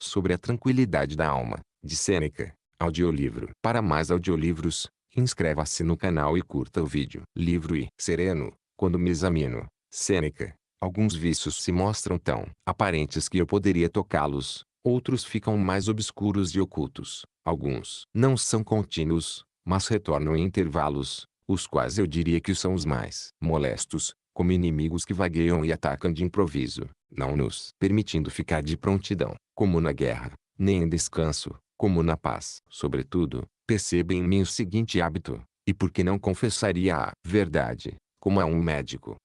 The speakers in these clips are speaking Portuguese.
Sobre a tranquilidade da alma, de Sêneca. Audiolivro. Para mais audiolivros, inscreva-se no canal e curta o vídeo. Livro e sereno, quando me examino. Sêneca. Alguns vícios se mostram tão aparentes que eu poderia tocá-los, outros ficam mais obscuros e ocultos. Alguns não são contínuos, mas retornam em intervalos, os quais eu diria que são os mais molestos, como inimigos que vagueiam e atacam de improviso, não nos permitindo ficar de prontidão, como na guerra, nem em descanso, como na paz. Sobretudo, perceba em mim o seguinte hábito, e por que não confessaria a verdade, como a um médico.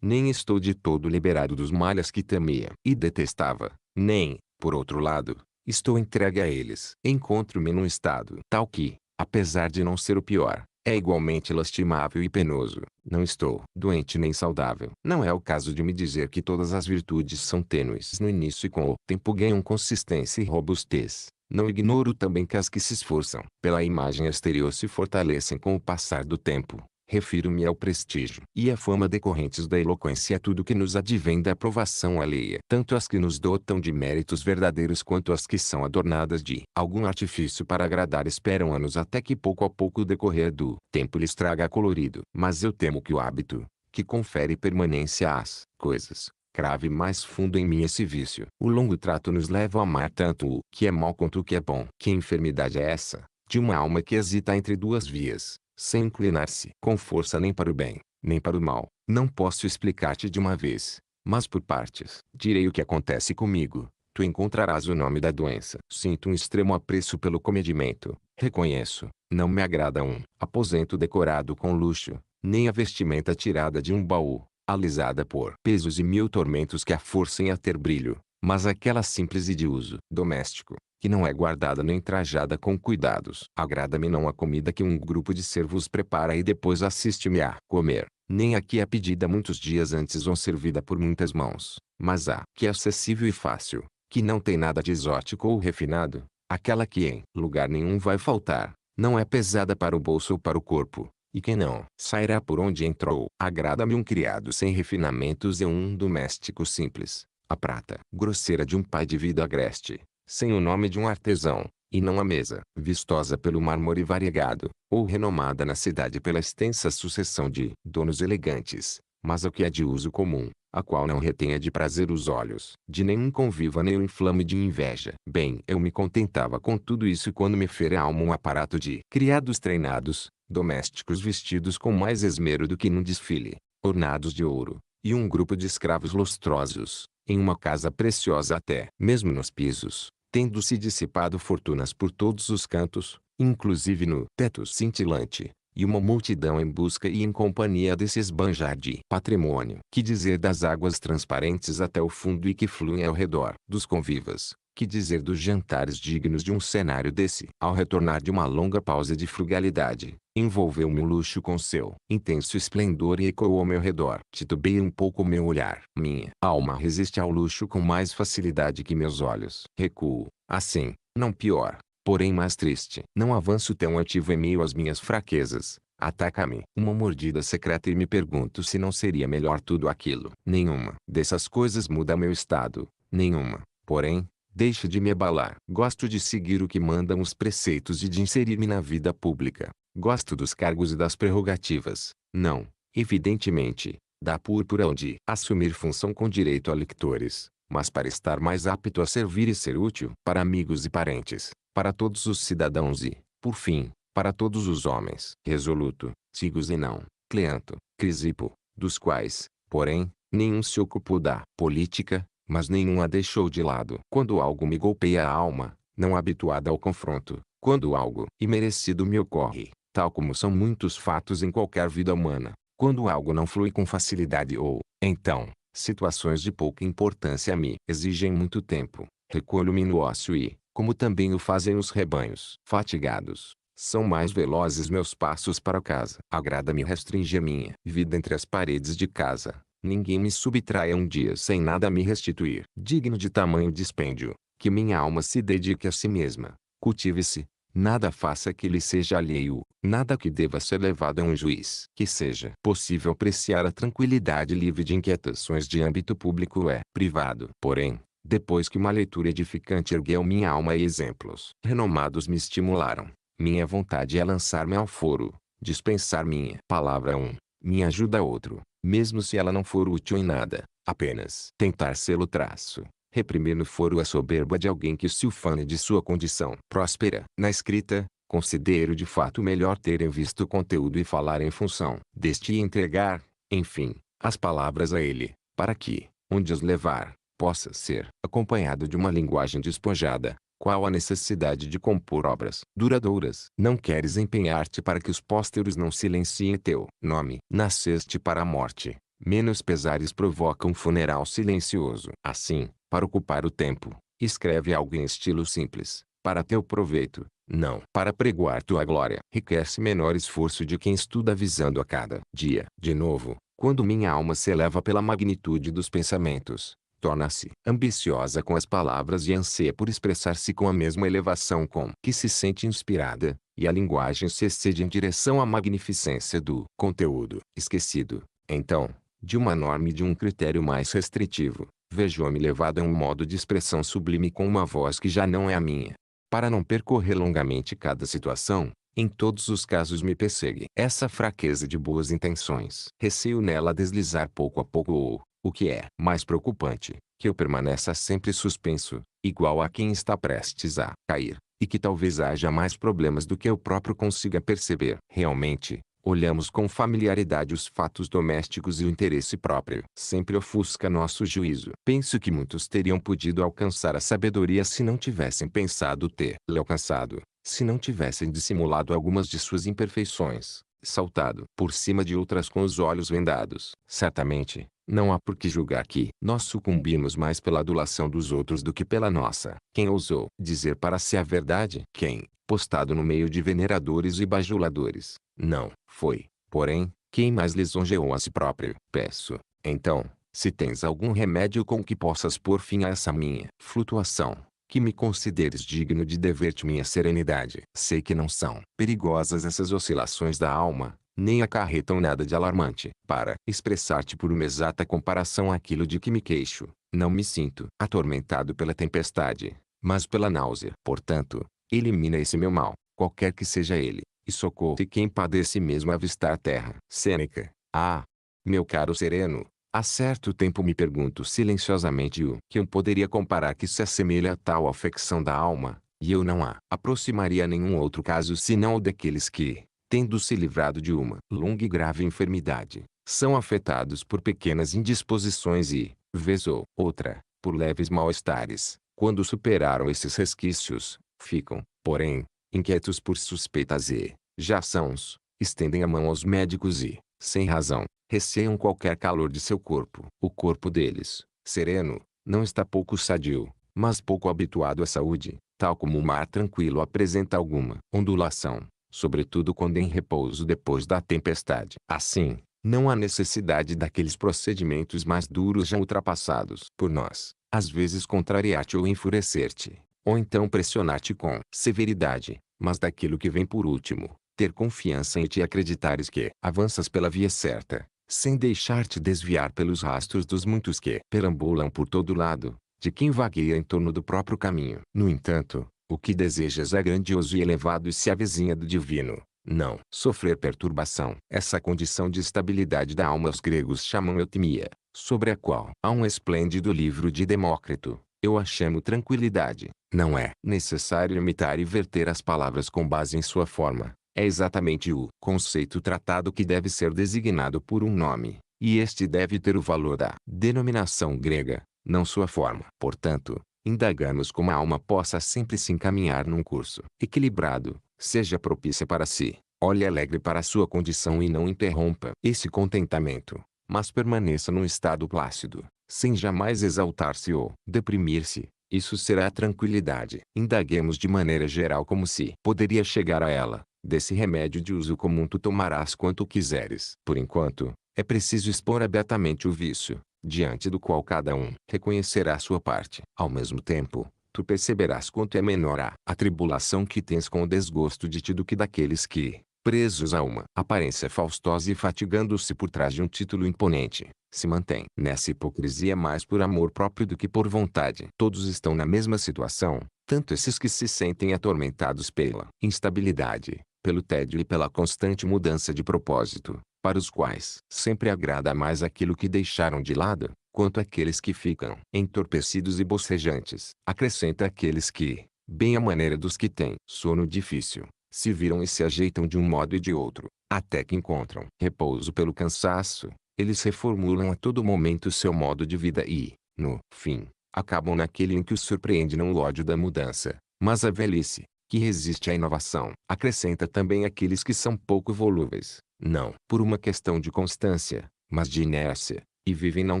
Nem estou de todo liberado dos males que temia e detestava, nem, por outro lado, estou entregue a eles. Encontro-me num estado tal que, apesar de não ser o pior, é igualmente lastimável e penoso. Não estou doente nem saudável. Não é o caso de me dizer que todas as virtudes são tênues no início e com o tempo ganham consistência e robustez. Não ignoro também que as que se esforçam pela imagem exterior se fortalecem com o passar do tempo. Refiro-me ao prestígio e à fama decorrentes da eloquência e a tudo que nos advém da aprovação alheia. Tanto as que nos dotam de méritos verdadeiros quanto as que são adornadas de algum artifício para agradar esperam anos até que pouco a pouco o decorrer do tempo lhes traga colorido. Mas eu temo que o hábito, que confere permanência às coisas, crave mais fundo em mim esse vício. O longo trato nos leva a amar tanto o que é mal quanto o que é bom. Que enfermidade é essa, de uma alma que hesita entre duas vias, sem inclinar-se com força nem para o bem, nem para o mal? Não posso explicar-te de uma vez, mas por partes. Direi o que acontece comigo. Tu encontrarás o nome da doença. Sinto um extremo apreço pelo comedimento. Reconheço, não me agrada um aposento decorado com luxo, nem a vestimenta tirada de um baú, alisada por pesos e mil tormentos que a forcem a ter brilho, mas aquela simples e de uso doméstico, que não é guardada nem trajada com cuidados. Agrada-me não a comida que um grupo de servos prepara e depois assiste-me a comer, nem a que é pedida muitos dias antes ou servida por muitas mãos, mas a que é acessível e fácil, que não tem nada de exótico ou refinado, aquela que em lugar nenhum vai faltar, não é pesada para o bolso ou para o corpo, e que não sairá por onde entrou. Agrada-me um criado sem refinamentos e um doméstico simples, a prata grosseira de um pai de vida agreste, sem o nome de um artesão, e não a mesa, vistosa pelo mármore variegado, ou renomada na cidade pela extensa sucessão de donos elegantes, mas o que é de uso comum, a qual não retenha de prazer os olhos de nenhum conviva nem o inflame de inveja. Bem, eu me contentava com tudo isso quando me fere a alma um aparato de criados treinados, domésticos vestidos com mais esmero do que num desfile, ornados de ouro, e um grupo de escravos lustrosos, em uma casa preciosa até mesmo nos pisos, tendo-se dissipado fortunas por todos os cantos, inclusive no teto cintilante, e uma multidão em busca e em companhia desse esbanjar de patrimônio. Que dizer das águas transparentes até o fundo e que fluem ao redor dos convivas? Que dizer dos jantares dignos de um cenário desse? Ao retornar de uma longa pausa de frugalidade, envolveu-me o luxo com seu intenso esplendor e ecoou ao meu redor. Titubeei um pouco o meu olhar. Minha alma resiste ao luxo com mais facilidade que meus olhos. Recuo, assim, não pior, porém mais triste. Não avanço tão ativo em meio às minhas fraquezas. Ataca-me uma mordida secreta e me pergunto se não seria melhor tudo aquilo. Nenhuma dessas coisas muda meu estado. Nenhuma, porém, deixa de me abalar. Gosto de seguir o que mandam os preceitos e de inserir-me na vida pública. Gosto dos cargos e das prerrogativas. Não, evidentemente, da púrpura ou de assumir função com direito a lictores, mas para estar mais apto a servir e ser útil para amigos e parentes, para todos os cidadãos e, por fim, para todos os homens. Resoluto, sigo Zenão, Cleanto, Crisipo, dos quais, porém, nenhum se ocupou da política, mas nenhum a deixou de lado. Quando algo me golpeia a alma, não habituada ao confronto, quando algo imerecido me ocorre, tal como são muitos fatos em qualquer vida humana, quando algo não flui com facilidade ou, então, situações de pouca importância me exigem muito tempo, recolho-me no ócio e, como também o fazem os rebanhos fatigados, são mais velozes meus passos para casa. Agrada-me restringir minha vida entre as paredes de casa. Ninguém me subtraia um dia sem nada me restituir. Digno de tamanho dispêndio, que minha alma se dedique a si mesma, cultive-se, nada faça que lhe seja alheio, nada que deva ser levado a um juiz. Que seja possível apreciar a tranquilidade livre de inquietações de âmbito público é privado. Porém, Depois que uma leitura edificante ergueu minha alma e exemplos renomados me estimularam, minha vontade é lançar-me ao foro, dispensar minha palavra a um, minha ajuda a outro, mesmo se ela não for útil em nada, apenas tentar sê-lo traço. Reprimir no foro a soberba de alguém que se ufane de sua condição próspera. Na escrita, considero de fato melhor ter em vista o conteúdo e falar em função deste e entregar, enfim, as palavras a ele, para que, onde os levar, possa ser acompanhado de uma linguagem despojada. Qual a necessidade de compor obras duradouras? Não queres empenhar-te para que os pósteros não silenciem teu nome. Nasceste para a morte. Menos pesares provoca um funeral silencioso. Assim, para ocupar o tempo, escreve algo em estilo simples, para teu proveito, não para pregoar tua glória. Requer-se menor esforço de quem estuda visando a cada dia. De novo, quando minha alma se eleva pela magnitude dos pensamentos, torna-se ambiciosa com as palavras e anseia por expressar-se com a mesma elevação com que se sente inspirada, e a linguagem se excede em direção à magnificência do conteúdo esquecido. Então, de uma norma e de um critério mais restritivo, vejo-me levado a um modo de expressão sublime com uma voz que já não é a minha. Para não percorrer longamente cada situação, em todos os casos me persegue essa fraqueza de boas intenções. Receio nela deslizar pouco a pouco ou, o que é mais preocupante, que eu permaneça sempre suspenso, igual a quem está prestes a cair, e que talvez haja mais problemas do que eu próprio consiga perceber. Realmente, olhamos com familiaridade os fatos domésticos e o interesse próprio sempre ofusca nosso juízo. Penso que muitos teriam podido alcançar a sabedoria se não tivessem pensado tê-la alcançado, se não tivessem dissimulado algumas de suas imperfeições, saltado por cima de outras com os olhos vendados. Certamente, não há por que julgar que nós sucumbimos mais pela adulação dos outros do que pela nossa. Quem ousou dizer para si a verdade? Quem, postado no meio de veneradores e bajuladores, não foi, porém, quem mais lisonjeou a si próprio? Peço, então, se tens algum remédio com que possas pôr fim a essa minha flutuação, que me consideres digno de dever-te minha serenidade. Sei que não são perigosas essas oscilações da alma, nem acarretam nada de alarmante. Para expressar-te por uma exata comparação àquilo de que me queixo, não me sinto atormentado pela tempestade, mas pela náusea. Portanto, elimina esse meu mal, qualquer que seja ele, e socorre quem padece mesmo avistar a terra. Sêneca. Ah, meu caro sereno, há certo tempo me pergunto silenciosamente o que eu poderia comparar que se assemelha a tal afecção da alma, e eu não a aproximaria a nenhum outro caso senão o daqueles que, tendo se livrado de uma longa e grave enfermidade, são afetados por pequenas indisposições e, vez ou outra, por leves mal-estares. Quando superaram esses resquícios, ficam, porém, inquietos por suspeitas e, já sãos, estendem a mão aos médicos e, sem razão, receiam qualquer calor de seu corpo. O corpo deles, sereno, não está pouco sadio, mas pouco habituado à saúde, tal como o mar tranquilo apresenta alguma ondulação, sobretudo quando em repouso depois da tempestade. Assim, não há necessidade daqueles procedimentos mais duros já ultrapassados por nós, às vezes contrariar-te ou enfurecer-te, ou então pressionar-te com severidade, mas daquilo que vem por último, ter confiança em ti e acreditares que avanças pela via certa, sem deixar-te desviar pelos rastros dos muitos que perambulam por todo lado, de quem vagueia em torno do próprio caminho. No entanto, o que desejas é grandioso e elevado e se avizinha do divino. Não sofrer perturbação. Essa condição de estabilidade da alma os gregos chamam eutimia, sobre a qual há um esplêndido livro de Demócrito. Eu a chamo tranquilidade. Não é necessário imitar e verter as palavras com base em sua forma. É exatamente o conceito tratado que deve ser designado por um nome, e este deve ter o valor da denominação grega, não sua forma. Portanto, indagamos como a alma possa sempre se encaminhar num curso equilibrado, seja propícia para si, olhe alegre para sua condição e não interrompa esse contentamento, mas permaneça num estado plácido, sem jamais exaltar-se ou deprimir-se. Isso será a tranquilidade. Indaguemos de maneira geral como se poderia chegar a ela. Desse remédio de uso comum tu tomarás quanto quiseres. Por enquanto, é preciso expor abertamente o vício, diante do qual cada um reconhecerá sua parte. Ao mesmo tempo, tu perceberás quanto é menor a tribulação que tens com o desgosto de ti do que daqueles que presos a uma aparência faustosa e fatigando-se por trás de um título imponente, se mantém nessa hipocrisia mais por amor próprio do que por vontade. Todos estão na mesma situação, tanto esses que se sentem atormentados pela instabilidade, pelo tédio e pela constante mudança de propósito, para os quais sempre agrada mais aquilo que deixaram de lado, quanto aqueles que ficam entorpecidos e bocejantes. Acrescenta aqueles que, bem à maneira dos que têm sono difícil, se viram e se ajeitam de um modo e de outro, até que encontram repouso pelo cansaço. Eles reformulam a todo momento seu modo de vida e, no fim, acabam naquele em que os surpreende não o ódio da mudança, mas a velhice, que resiste à inovação. Acrescenta também aqueles que são pouco volúveis, não por uma questão de constância, mas de inércia, e vivem não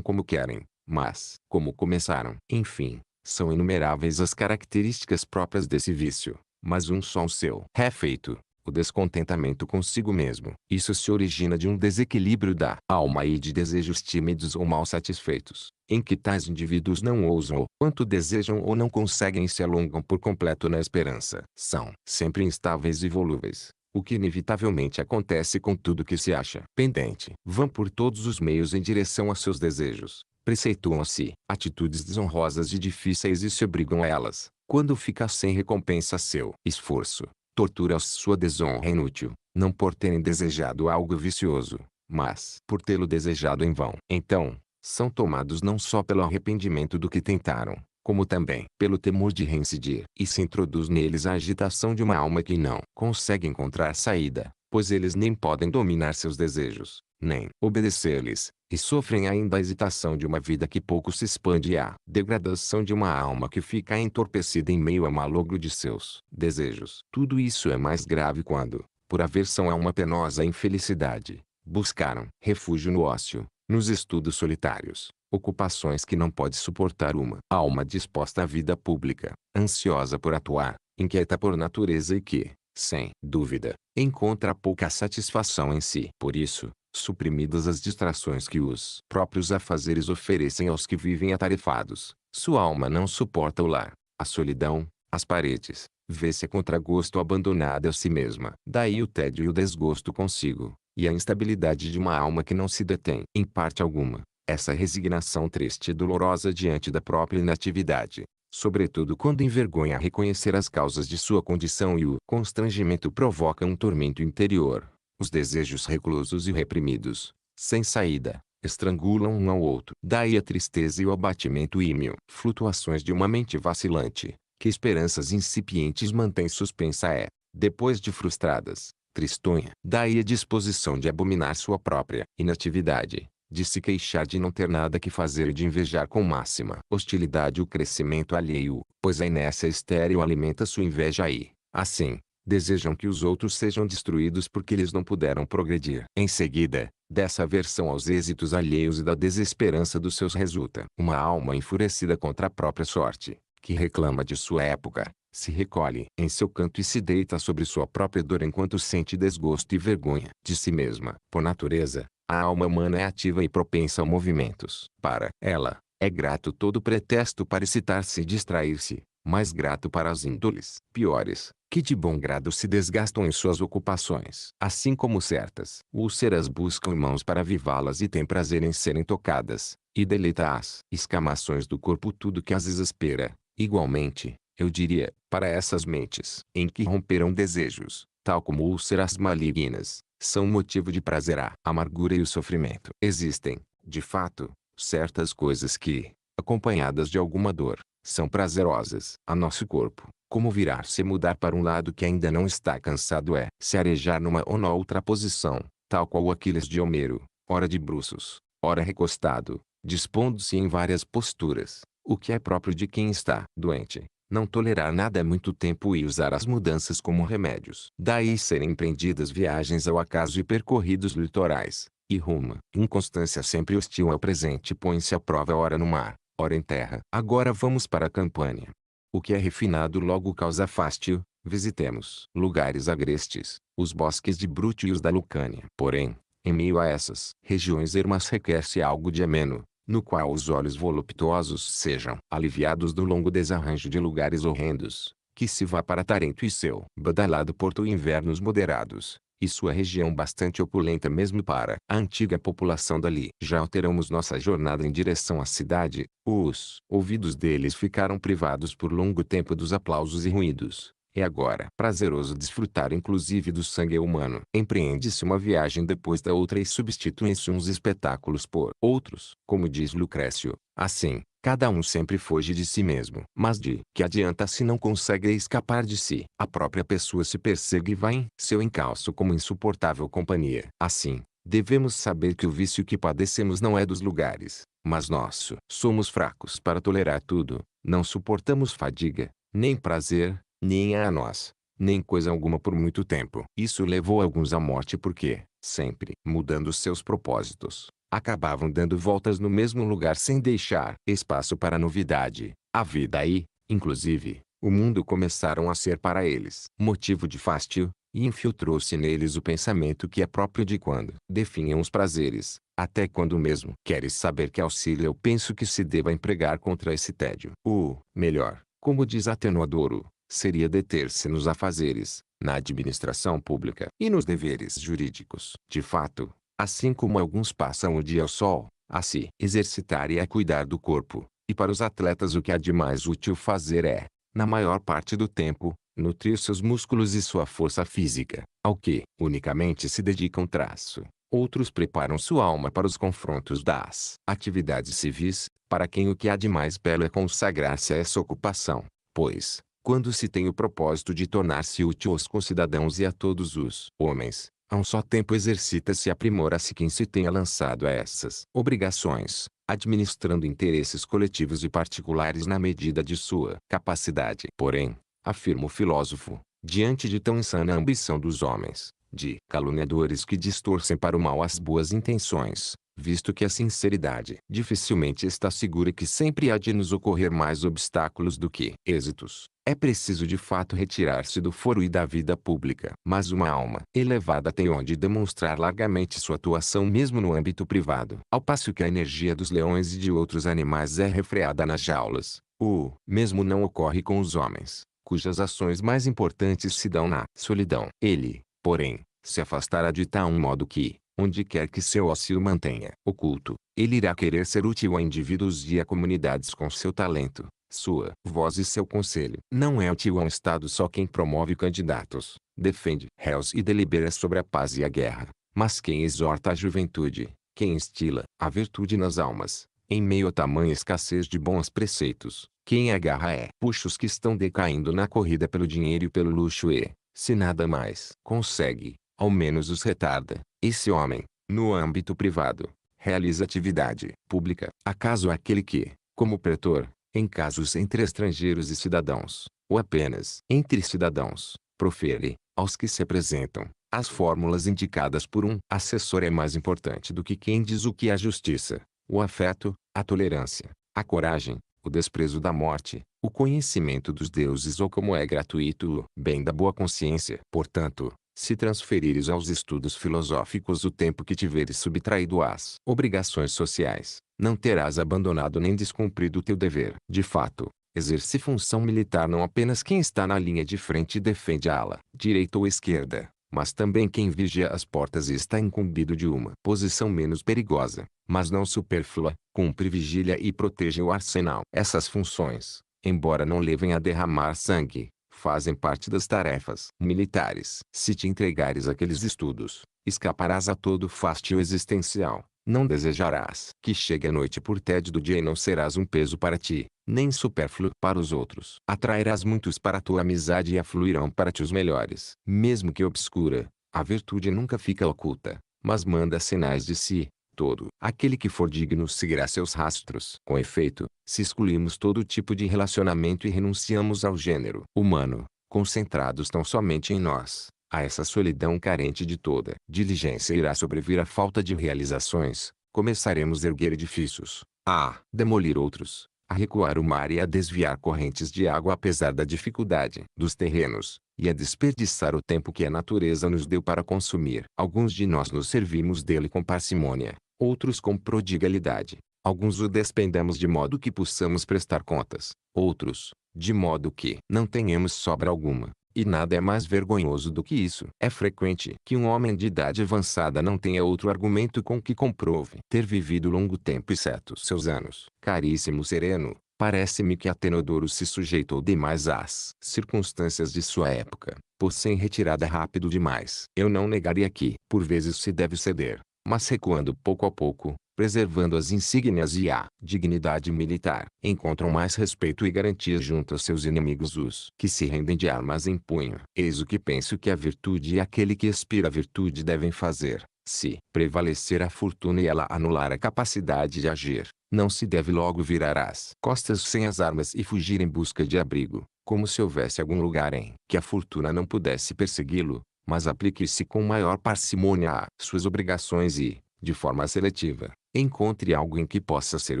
como querem, mas como começaram. Enfim, são inumeráveis as características próprias desse vício, mas um só o seu defeito: o descontentamento consigo mesmo. Isso se origina de um desequilíbrio da alma e de desejos tímidos ou mal satisfeitos, em que tais indivíduos não ousam ou quanto desejam ou não conseguem e se alongam por completo na esperança. São sempre instáveis e volúveis, o que inevitavelmente acontece com tudo que se acha pendente. Vão por todos os meios em direção a seus desejos, preceituam a si atitudes desonrosas e difíceis e se obrigam a elas. Quando fica sem recompensa seu esforço, tortura sua desonra inútil, não por terem desejado algo vicioso, mas por tê-lo desejado em vão. Então, são tomados não só pelo arrependimento do que tentaram, como também pelo temor de reincidir. E se introduz neles a agitação de uma alma que não consegue encontrar saída, pois eles nem podem dominar seus desejos, nem obedecer-lhes, e sofrem ainda a hesitação de uma vida que pouco se expande e a degradação de uma alma que fica entorpecida em meio ao malogro de seus desejos. Tudo isso é mais grave quando, por aversão a uma penosa infelicidade, buscaram refúgio no ócio, nos estudos solitários, ocupações que não pode suportar uma alma disposta à vida pública, ansiosa por atuar, inquieta por natureza e que, sem dúvida, encontra pouca satisfação em si. Por isso, suprimidas as distrações que os próprios afazeres oferecem aos que vivem atarefados, sua alma não suporta o lar, a solidão, as paredes, vê-se a contragosto abandonada a si mesma. Daí o tédio e o desgosto consigo, e a instabilidade de uma alma que não se detém em parte alguma, essa resignação triste e dolorosa diante da própria inatividade, sobretudo quando envergonha reconhecer as causas de sua condição, e o constrangimento provoca um tormento interior. Os desejos reclusos e reprimidos, sem saída, estrangulam um ao outro. Daí a tristeza e o abatimento ímio. Flutuações de uma mente vacilante, que esperanças incipientes mantém suspensa é, depois de frustradas, tristonha. Daí a disposição de abominar sua própria inatividade, de se queixar de não ter nada que fazer e de invejar com máxima hostilidade o crescimento alheio, pois a inércia estéril alimenta sua inveja e, assim, desejam que os outros sejam destruídos porque eles não puderam progredir. Em seguida, dessa aversão aos êxitos alheios e da desesperança dos seus resulta uma alma enfurecida contra a própria sorte, que reclama de sua época, se recolhe em seu canto e se deita sobre sua própria dor enquanto sente desgosto e vergonha de si mesma. Por natureza, a alma humana é ativa e propensa a movimentos. Para ela, é grato todo pretexto para excitar-se e distrair-se, mais grato para as índoles piores, que de bom grado se desgastam em suas ocupações. Assim como certas úlceras buscam mãos para avivá-las e têm prazer em serem tocadas, e deleita as escamações do corpo tudo que as exaspera. Igualmente, eu diria, para essas mentes em que romperam desejos, tal como úlceras malignas, são motivo de prazer a amargura e o sofrimento. Existem, de fato, certas coisas que, acompanhadas de alguma dor, são prazerosas a nosso corpo, como virar-se e mudar para um lado que ainda não está cansado, é se arejar numa ou na outra posição, tal qual o Aquiles de Homero, ora de bruços, ora recostado, dispondo-se em várias posturas, o que é próprio de quem está doente. Não tolerar nada há muito tempo e usar as mudanças como remédios. Daí serem empreendidas viagens ao acaso e percorridos litorais, e rumo. Inconstância sempre hostil ao presente põe-se à prova ora no mar, ora em terra. Agora vamos para a Campânia. O que é refinado logo causa fástio. Visitemos lugares agrestes, os bosques de Brute e os da Lucânia. Porém, em meio a essas regiões ermas requer-se algo de ameno, no qual os olhos voluptuosos sejam aliviados do longo desarranjo de lugares horrendos, que se vá para Tarento e seu badalado porto invernos moderados, e sua região bastante opulenta mesmo para a antiga população dali. Já alteramos nossa jornada em direção à cidade, os ouvidos deles ficaram privados por longo tempo dos aplausos e ruídos. É agora prazeroso desfrutar inclusive do sangue humano. Empreende-se uma viagem depois da outra e substituem-se uns espetáculos por outros. Como diz Lucrécio, assim, cada um sempre foge de si mesmo. Mas de que adianta se não consegue escapar de si? A própria pessoa se persegue e vai em seu encalço como insuportável companhia. Assim, devemos saber que o vício que padecemos não é dos lugares, mas nosso. Somos fracos para tolerar tudo, não suportamos fadiga, nem prazer, nem a nós, nem coisa alguma por muito tempo. Isso levou alguns à morte porque, sempre mudando seus propósitos, acabavam dando voltas no mesmo lugar sem deixar espaço para novidade. A vida e, inclusive, o mundo começaram a ser para eles motivo de fástio, e infiltrou-se neles o pensamento que é próprio de quando definham os prazeres, até quando mesmo. Queres saber que auxílio eu penso que se deva empregar contra esse tédio? O melhor, como diz Atenodoro, seria deter-se nos afazeres, na administração pública e nos deveres jurídicos. De fato, assim como alguns passam o dia ao sol, a se exercitar e a cuidar do corpo, e para os atletas o que há de mais útil fazer é, na maior parte do tempo, nutrir seus músculos e sua força física, ao que unicamente se dedicam traço. Outros preparam sua alma para os confrontos das atividades civis, para quem o que há de mais belo é consagrar-se a essa ocupação, pois, quando se tem o propósito de tornar-se útil aos concidadãos e a todos os homens, a um só tempo exercita-se e aprimora-se quem se tenha lançado a essas obrigações, administrando interesses coletivos e particulares na medida de sua capacidade. Porém, afirma o filósofo, diante de tão insana ambição dos homens, de caluniadores que distorcem para o mal as boas intenções, visto que a sinceridade dificilmente está segura e que sempre há de nos ocorrer mais obstáculos do que êxitos, é preciso de fato retirar-se do foro e da vida pública. Mas uma alma elevada tem onde demonstrar largamente sua atuação mesmo no âmbito privado. Ao passo que a energia dos leões e de outros animais é refreada nas jaulas, o mesmo não ocorre com os homens, cujas ações mais importantes se dão na solidão. Ele, porém, se afastará de tal modo que, onde quer que seu ócio mantenha oculto, ele irá querer ser útil a indivíduos e a comunidades com seu talento, sua voz e seu conselho. Não é útil a um Estado só quem promove candidatos, defende réus e delibera sobre a paz e a guerra, mas quem exorta a juventude, quem instila a virtude nas almas, em meio a tamanha escassez de bons preceitos, quem agarra puxa os que estão decaindo na corrida pelo dinheiro e pelo luxo e, se nada mais consegue, ao menos os retarda. Esse homem, no âmbito privado, realiza atividade pública. Acaso aquele que, como pretor, em casos entre estrangeiros e cidadãos, ou apenas entre cidadãos, profere, aos que se apresentam, as fórmulas indicadas por um assessor é mais importante do que quem diz o que é justiça, o afeto, a tolerância, a coragem, o desprezo da morte, o conhecimento dos deuses ou como é gratuito o bem da boa consciência. Portanto, se transferires aos estudos filosóficos o tempo que tiveres subtraído às obrigações sociais, não terás abandonado nem descumprido o teu dever. De fato, exerce função militar não apenas quem está na linha de frente e defende a ala direita ou esquerda, mas também quem vigia as portas e está incumbido de uma posição menos perigosa, mas não supérflua, cumpre vigília e protege o arsenal. Essas funções, embora não levem a derramar sangue, fazem parte das tarefas militares. Se te entregares àqueles estudos, escaparás a todo fastio existencial. Não desejarás que chegue a noite por tédio do dia e não serás um peso para ti, nem supérfluo para os outros. Atrairás muitos para a tua amizade e afluirão para ti os melhores. Mesmo que obscura, a virtude nunca fica oculta, mas manda sinais de si. Todo aquele que for digno seguirá seus rastros. Com efeito, se excluímos todo tipo de relacionamento e renunciamos ao gênero humano, concentrados tão somente em nós, a essa solidão carente de toda diligência irá sobrevir a falta de realizações, começaremos a erguer edifícios, a demolir outros, a recuar o mar e a desviar correntes de água apesar da dificuldade dos terrenos, e a desperdiçar o tempo que a natureza nos deu para consumir. Alguns de nós nos servimos dele com parcimônia, outros com prodigalidade. Alguns o despendemos de modo que possamos prestar contas, outros, de modo que não tenhamos sobra alguma. E nada é mais vergonhoso do que isso. É frequente que um homem de idade avançada não tenha outro argumento com que comprove ter vivido longo tempo exceto seus anos. Caríssimo Sereno, parece-me que Atenodoro se sujeitou demais às circunstâncias de sua época, por sem retirada rápido demais. Eu não negaria que, por vezes se deve ceder, mas recuando pouco a pouco, preservando as insígnias e a dignidade militar, encontram mais respeito e garantia junto a seus inimigos os que se rendem de armas em punho. Eis o que penso que a virtude e aquele que aspira à virtude devem fazer. Se prevalecer a fortuna e ela anular a capacidade de agir, não se deve logo virar as costas sem as armas e fugir em busca de abrigo, como se houvesse algum lugar em que a fortuna não pudesse persegui-lo, mas aplique-se com maior parcimônia a suas obrigações e, de forma seletiva, encontre algo em que possa ser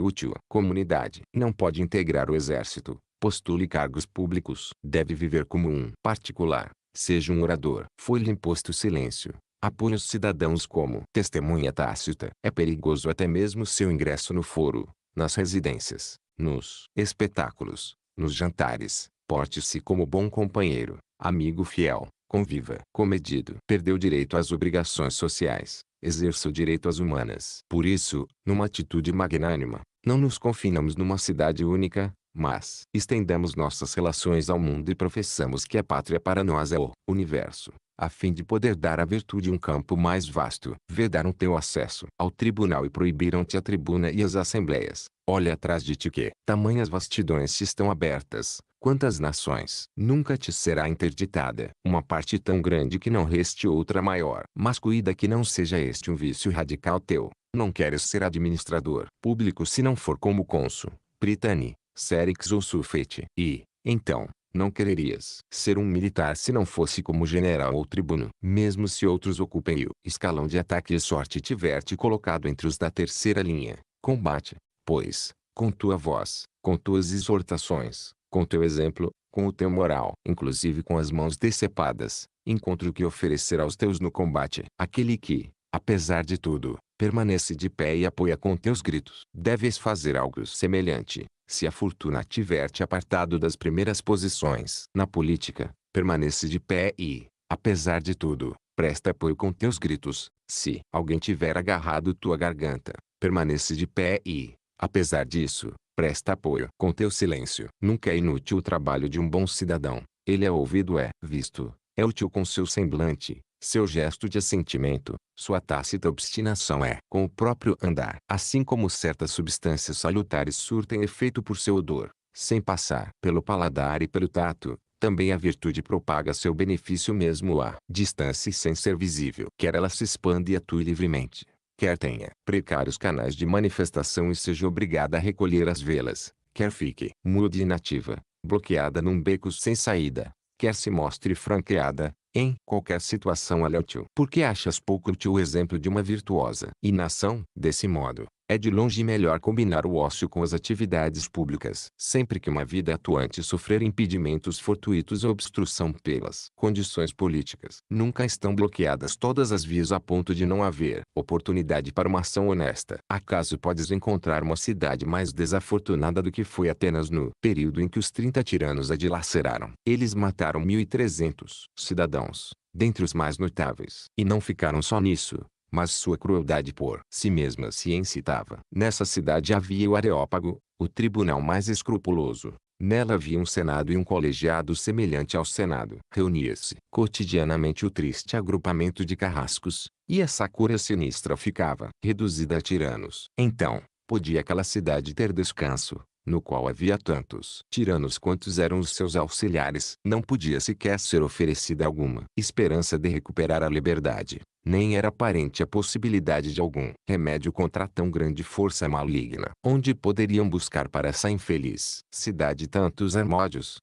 útil à comunidade. Não pode integrar o exército, postule cargos públicos, deve viver como um particular, seja um orador. Foi-lhe imposto silêncio. Apoie os cidadãos como testemunha tácita. É perigoso até mesmo seu ingresso no foro, nas residências, nos espetáculos, nos jantares. Porte-se como bom companheiro, amigo fiel, conviva comedido. Perdeu direito às obrigações sociais, exerça o direito às humanas. Por isso, numa atitude magnânima, não nos confinamos numa cidade única, mas estendamos nossas relações ao mundo e professamos que a pátria para nós é o universo, a fim de poder dar à virtude um campo mais vasto. Vedaram teu acesso ao tribunal e proibiram-te a tribuna e as assembleias. Olha atrás de ti que tamanhas vastidões te estão abertas, quantas nações. Nunca te será interditada uma parte tão grande que não reste outra maior. Mas cuida que não seja este um vício radical teu. Não queres ser administrador público se não for como cônsul, prytane, Cérix ou Sulfete. E, então, não quererias ser um militar se não fosse como general ou tribuno. Mesmo se outros ocupem o escalão de ataque e sorte tiver te colocado entre os da terceira linha, combate, pois, com tua voz, com tuas exortações, com teu exemplo, com o teu moral, inclusive com as mãos decepadas, encontre o que oferecer aos teus no combate. Aquele que, apesar de tudo, permanece de pé e apoia com teus gritos. Deves fazer algo semelhante, se a fortuna tiver te apartado das primeiras posições. Na política, permanece de pé e, apesar de tudo, presta apoio com teus gritos. Se alguém tiver agarrado tua garganta, permanece de pé e, apesar disso, presta apoio com teu silêncio. Nunca é inútil o trabalho de um bom cidadão. Ele é ouvido, é visto, é útil com seu semblante, seu gesto de assentimento, sua tácita obstinação é com o próprio andar. Assim como certas substâncias salutares surtem efeito por seu odor, sem passar pelo paladar e pelo tato, também a virtude propaga seu benefício mesmo à distância e sem ser visível. Quer ela se expanda e atue livremente, quer tenha precários canais de manifestação e seja obrigada a recolher as velas, quer fique muda e inativa, bloqueada num beco sem saída, quer se mostre franqueada, em qualquer situação ela é útil. Porque achas pouco útil o exemplo de uma virtuosa inação? Desse modo, é de longe melhor combinar o ócio com as atividades públicas. Sempre que uma vida atuante sofrer impedimentos fortuitos ou obstrução pelas condições políticas, nunca estão bloqueadas todas as vias a ponto de não haver oportunidade para uma ação honesta. Acaso podes encontrar uma cidade mais desafortunada do que foi Atenas no período em que os 30 tiranos a dilaceraram? Eles mataram 1.300 cidadãos, dentre os mais notáveis. E não ficaram só nisso, mas sua crueldade por si mesma se incitava. Nessa cidade havia o Areópago, o tribunal mais escrupuloso. Nela havia um senado e um colegiado semelhante ao senado. Reunia-se cotidianamente o triste agrupamento de carrascos, e essa cúria sinistra ficava reduzida a tiranos. Então, podia aquela cidade ter descanso, no qual havia tantos tiranos quantos eram os seus auxiliares. Não podia sequer ser oferecida alguma esperança de recuperar a liberdade, nem era aparente a possibilidade de algum remédio contra tão grande força maligna. Onde poderiam buscar para essa infeliz cidade tantos remédios?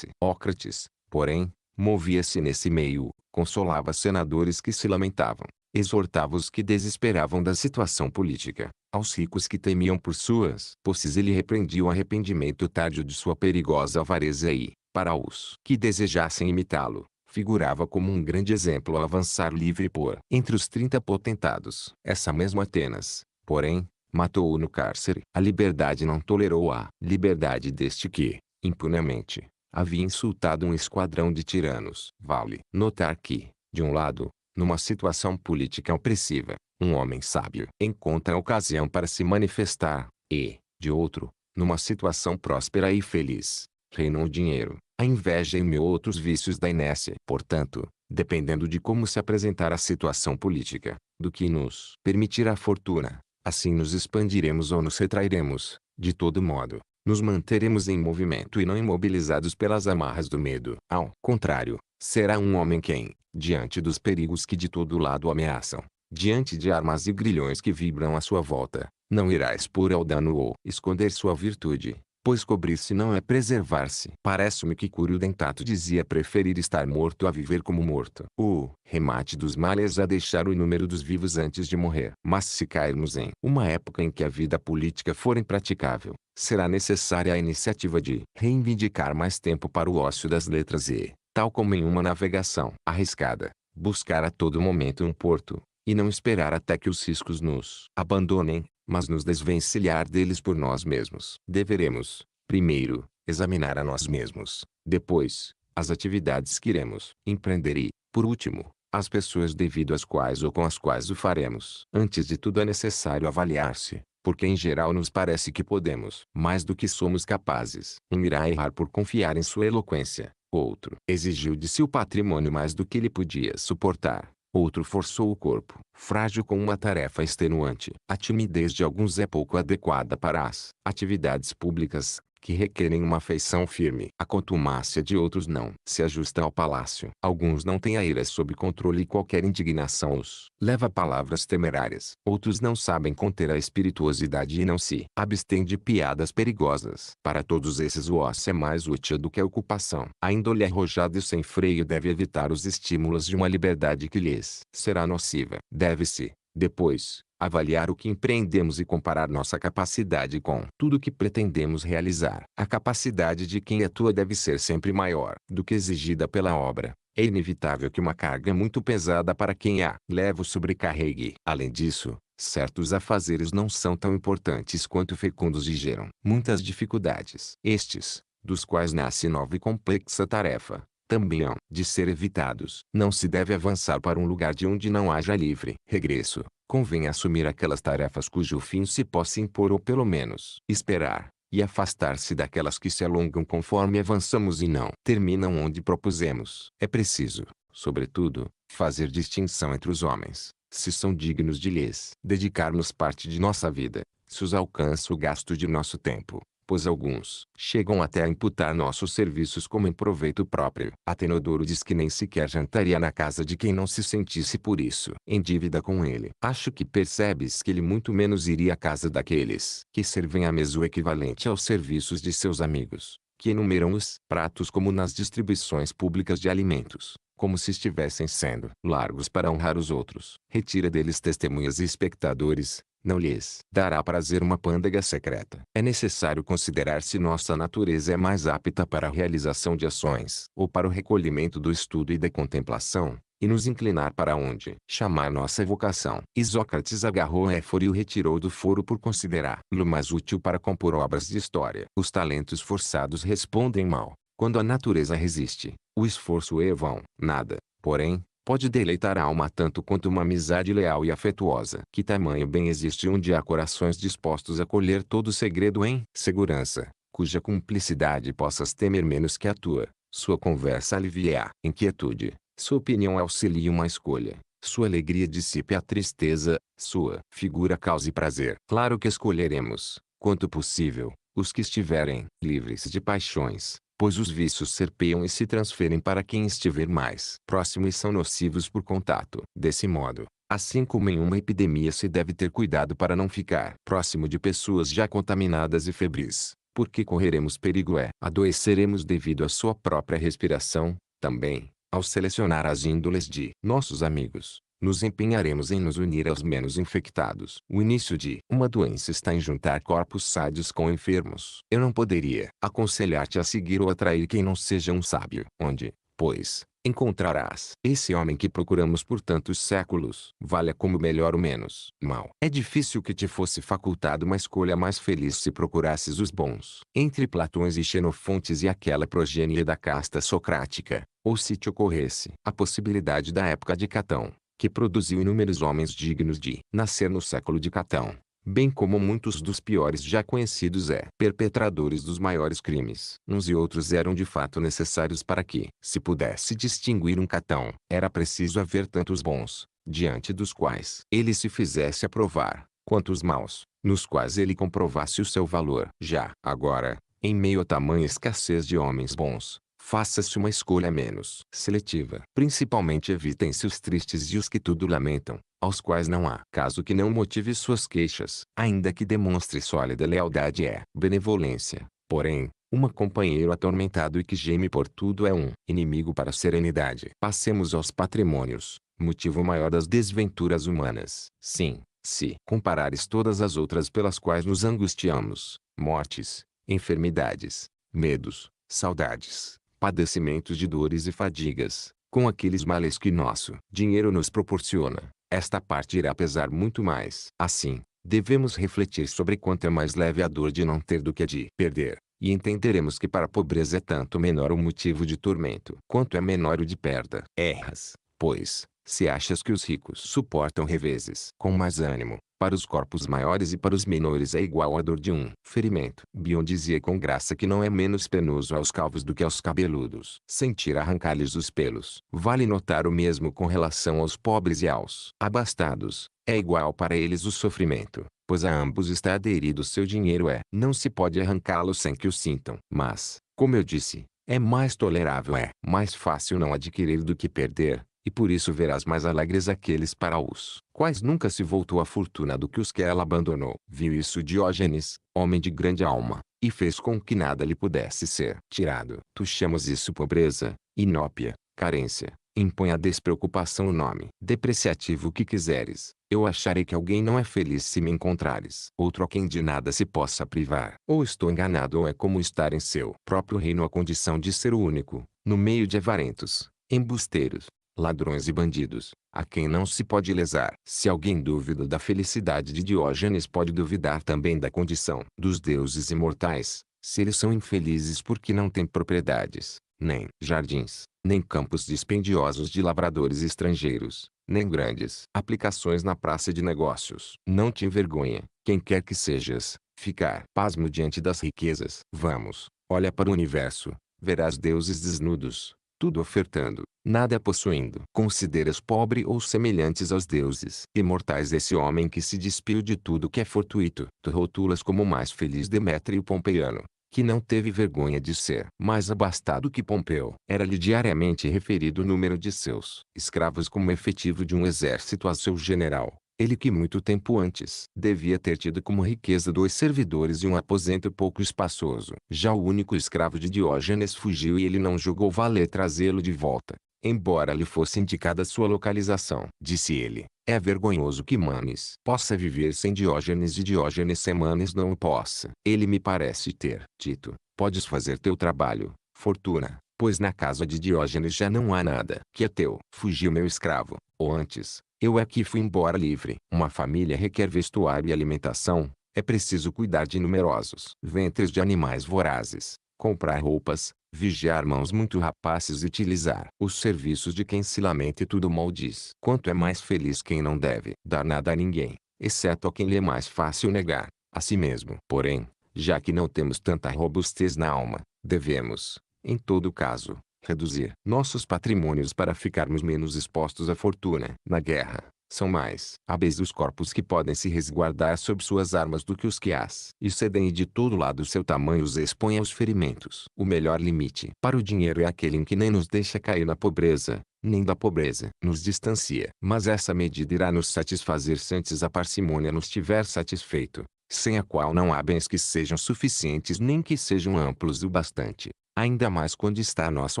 Ócrates, porém, movia-se nesse meio, consolava senadores que se lamentavam, exortava os que desesperavam da situação política, aos ricos que temiam por suas posses ele repreendia o arrependimento tardio de sua perigosa avareza e, para os que desejassem imitá-lo, figurava como um grande exemplo ao avançar livre por entre os 30 potentados. Essa mesma Atenas, porém, matou-o no cárcere. A liberdade não tolerou a liberdade deste que, impunemente, havia insultado um esquadrão de tiranos. Vale notar que, de um lado, numa situação política opressiva, um homem sábio encontra a ocasião para se manifestar, e, de outro, numa situação próspera e feliz, reinam o dinheiro, a inveja e mil outros vícios da inércia. Portanto, dependendo de como se apresentar a situação política, do que nos permitirá a fortuna, assim nos expandiremos ou nos retrairemos. De todo modo, nos manteremos em movimento e não imobilizados pelas amarras do medo. Ao contrário, será um homem quem, diante dos perigos que de todo lado ameaçam, diante de armas e grilhões que vibram à sua volta, não irá expor ao dano ou esconder sua virtude, pois cobrir-se não é preservar-se. Parece-me que Curio Dentato dizia preferir estar morto a viver como morto. O remate dos males é deixar o número dos vivos antes de morrer. Mas se cairmos em uma época em que a vida política for impraticável, será necessária a iniciativa de reivindicar mais tempo para o ócio das letras e, tal como em uma navegação arriscada, buscar a todo momento um porto, e não esperar até que os riscos nos abandonem, mas nos desvencilhar deles por nós mesmos. Deveremos, primeiro, examinar a nós mesmos, depois, as atividades que iremos empreender e, por último, as pessoas devido às quais ou com as quais o faremos. Antes de tudo é necessário avaliar-se, porque em geral nos parece que podemos mais do que somos capazes. Um irá errar por confiar em sua eloquência, outro exigiu de si o patrimônio mais do que ele podia suportar. Outro forçou o corpo frágil com uma tarefa extenuante. A timidez de alguns é pouco adequada para as atividades públicas, que requerem uma afeição firme. A contumácia de outros não se ajusta ao palácio. Alguns não têm a ira sob controle e qualquer indignação os leva a palavras temerárias. Outros não sabem conter a espirituosidade e não se abstêm de piadas perigosas. Para todos esses o ócio é mais útil do que a ocupação. A índole arrojada e sem freio deve evitar os estímulos de uma liberdade que lhes será nociva. Deve-se, depois, avaliar o que empreendemos e comparar nossa capacidade com tudo que pretendemos realizar. A capacidade de quem atua deve ser sempre maior do que exigida pela obra. É inevitável que uma carga muito pesada para quem a leva o sobrecarregue. Além disso, certos afazeres não são tão importantes quanto fecundos e geram muitas dificuldades. Estes, dos quais nasce nova e complexa tarefa, também hão de ser evitados. Não se deve avançar para um lugar de onde não haja livre regresso. Convém assumir aquelas tarefas cujo fim se possa impor ou pelo menos esperar, e afastar-se daquelas que se alongam conforme avançamos e não terminam onde propusemos. É preciso, sobretudo, fazer distinção entre os homens, se são dignos de lhes dedicarmos parte de nossa vida, se os alcança o gasto de nosso tempo, pois alguns chegam até a imputar nossos serviços como em proveito próprio. Atenodoro diz que nem sequer jantaria na casa de quem não se sentisse por isso em dívida com ele. Acho que percebes que ele muito menos iria à casa daqueles que servem à mesa o equivalente aos serviços de seus amigos, que enumeram os pratos como nas distribuições públicas de alimentos, como se estivessem sendo largos para honrar os outros. Retira deles testemunhas e espectadores, não lhes dará prazer uma pândega secreta. É necessário considerar se nossa natureza é mais apta para a realização de ações ou para o recolhimento do estudo e da contemplação, e nos inclinar para onde chamar nossa vocação. Isócrates agarrou Éforo e o retirou do foro por considerá-lo mais útil para compor obras de história. Os talentos forçados respondem mal, quando a natureza resiste. O esforço é vão. Nada, porém, pode deleitar a alma tanto quanto uma amizade leal e afetuosa. Que tamanho bem existe onde há corações dispostos a colher todo o segredo em segurança, cuja cumplicidade possas temer menos que a tua, sua conversa alivie a inquietude, sua opinião auxilie uma escolha, sua alegria dissipe a tristeza, sua figura cause prazer. Claro que escolheremos, quanto possível, os que estiverem livres de paixões, pois os vícios serpeiam e se transferem para quem estiver mais próximo e são nocivos por contato. Desse modo, assim como em uma epidemia se deve ter cuidado para não ficar próximo de pessoas já contaminadas e febris, porque correremos perigo adoeceremos devido à sua própria respiração. Também, ao selecionar as índoles de nossos amigos, nos empenharemos em nos unir aos menos infectados. O início de uma doença está em juntar corpos sádios com enfermos. Eu não poderia aconselhar-te a seguir ou atrair quem não seja um sábio. Onde, pois, encontrarás. Esse homem que procuramos por tantos séculos, valha como melhor ou menos mal. É difícil que te fosse facultado uma escolha mais feliz se procurasses os bons. Entre Platões e Xenofontes e aquela progênie da casta socrática, ou se te ocorresse a possibilidade da época de Catão, que produziu inúmeros homens dignos de nascer no século de Catão, bem como muitos dos piores já conhecidos perpetradores dos maiores crimes. Uns e outros eram de fato necessários para que, se pudesse distinguir um Catão, era preciso haver tantos bons, diante dos quais ele se fizesse aprovar, quanto os maus, nos quais ele comprovasse o seu valor. Já agora, em meio a tamanha escassez de homens bons, faça-se uma escolha menos seletiva. Principalmente evitem-se os tristes e os que tudo lamentam, aos quais não há caso que não motive suas queixas, ainda que demonstre sólida lealdade e benevolência. Porém, um companheiro atormentado e que geme por tudo é um inimigo para a serenidade. Passemos aos patrimônios, motivo maior das desventuras humanas. Sim, se comparares todas as outras pelas quais nos angustiamos, mortes, enfermidades, medos, saudades, padecimentos de dores e fadigas, com aqueles males que nosso dinheiro nos proporciona, esta parte irá pesar muito mais. Assim, devemos refletir sobre quanto é mais leve a dor de não ter do que a de perder, e entenderemos que para a pobreza é tanto menor o motivo de tormento, quanto é menor o de perda. Erras, pois, se achas que os ricos suportam reveses com mais ânimo, para os corpos maiores e para os menores é igual a dor de um ferimento. Bion dizia com graça que não é menos penoso aos calvos do que aos cabeludos sentir arrancar-lhes os pelos. Vale notar o mesmo com relação aos pobres e aos abastados. É igual para eles o sofrimento, pois a ambos está aderido seu dinheiro não se pode arrancá-lo sem que o sintam. Mas, como eu disse, é mais tolerável mais fácil não adquirir do que perder. E por isso verás mais alegres aqueles para os quais nunca se voltou a fortuna do que os que ela abandonou. Viu isso Diógenes, homem de grande alma, e fez com que nada lhe pudesse ser tirado. Tu chamas isso pobreza, inópia, carência. Impõe a despreocupação o nome depreciativo que quiseres. Eu acharei que alguém não é feliz se me encontrares. Outro a quem de nada se possa privar. Ou estou enganado ou é como estar em seu próprio reino a condição de ser o único, no meio de avarentos, embusteiros, ladrões e bandidos, a quem não se pode lesar. Se alguém duvida da felicidade de Diógenes pode duvidar também da condição dos deuses imortais, se eles são infelizes porque não têm propriedades, nem jardins, nem campos dispendiosos de lavradores estrangeiros, nem grandes aplicações na praça de negócios. Não te envergonha, quem quer que sejas, ficar pasmo diante das riquezas. Vamos, olha para o universo, verás deuses desnudos, tudo ofertando, nada possuindo. Consideras pobre ou semelhantes aos deuses imortais esse homem que se despiu de tudo que é fortuito. Tu rotulas como o mais feliz Demétrio Pompeiano, que não teve vergonha de ser mais abastado que Pompeu. Era-lhe diariamente referido o número de seus escravos como efetivo de um exército a seu general. Ele que muito tempo antes devia ter tido como riqueza 2 servidores e um aposento pouco espaçoso. Já o único escravo de Diógenes fugiu e ele não julgou valer trazê-lo de volta, embora lhe fosse indicada sua localização. Disse ele, é vergonhoso que Manes possa viver sem Diógenes e Diógenes sem Manes não o possa. Ele me parece ter dito, podes fazer teu trabalho, fortuna, pois na casa de Diógenes já não há nada que é teu. Fugiu meu escravo, ou antes, eu aqui fui embora livre. Uma família requer vestuário e alimentação, é preciso cuidar de numerosos ventres de animais vorazes, comprar roupas, vigiar mãos muito rapaces e utilizar os serviços de quem se lamenta e tudo maldiz. Quanto é mais feliz quem não deve dar nada a ninguém, exceto a quem lhe é mais fácil negar a si mesmo. Porém, já que não temos tanta robustez na alma, devemos, em todo caso, reduzir nossos patrimônios para ficarmos menos expostos à fortuna. Na guerra, são mais hábeis os corpos que podem se resguardar sob suas armas do que os que as excedem e de todo lado seu tamanho os expõe aos ferimentos. O melhor limite para o dinheiro é aquele em que nem nos deixa cair na pobreza, nem da pobreza nos distancia. Mas essa medida irá nos satisfazer se antes a parcimônia nos tiver satisfeito, sem a qual não há bens que sejam suficientes nem que sejam amplos o bastante. Ainda mais quando está a nosso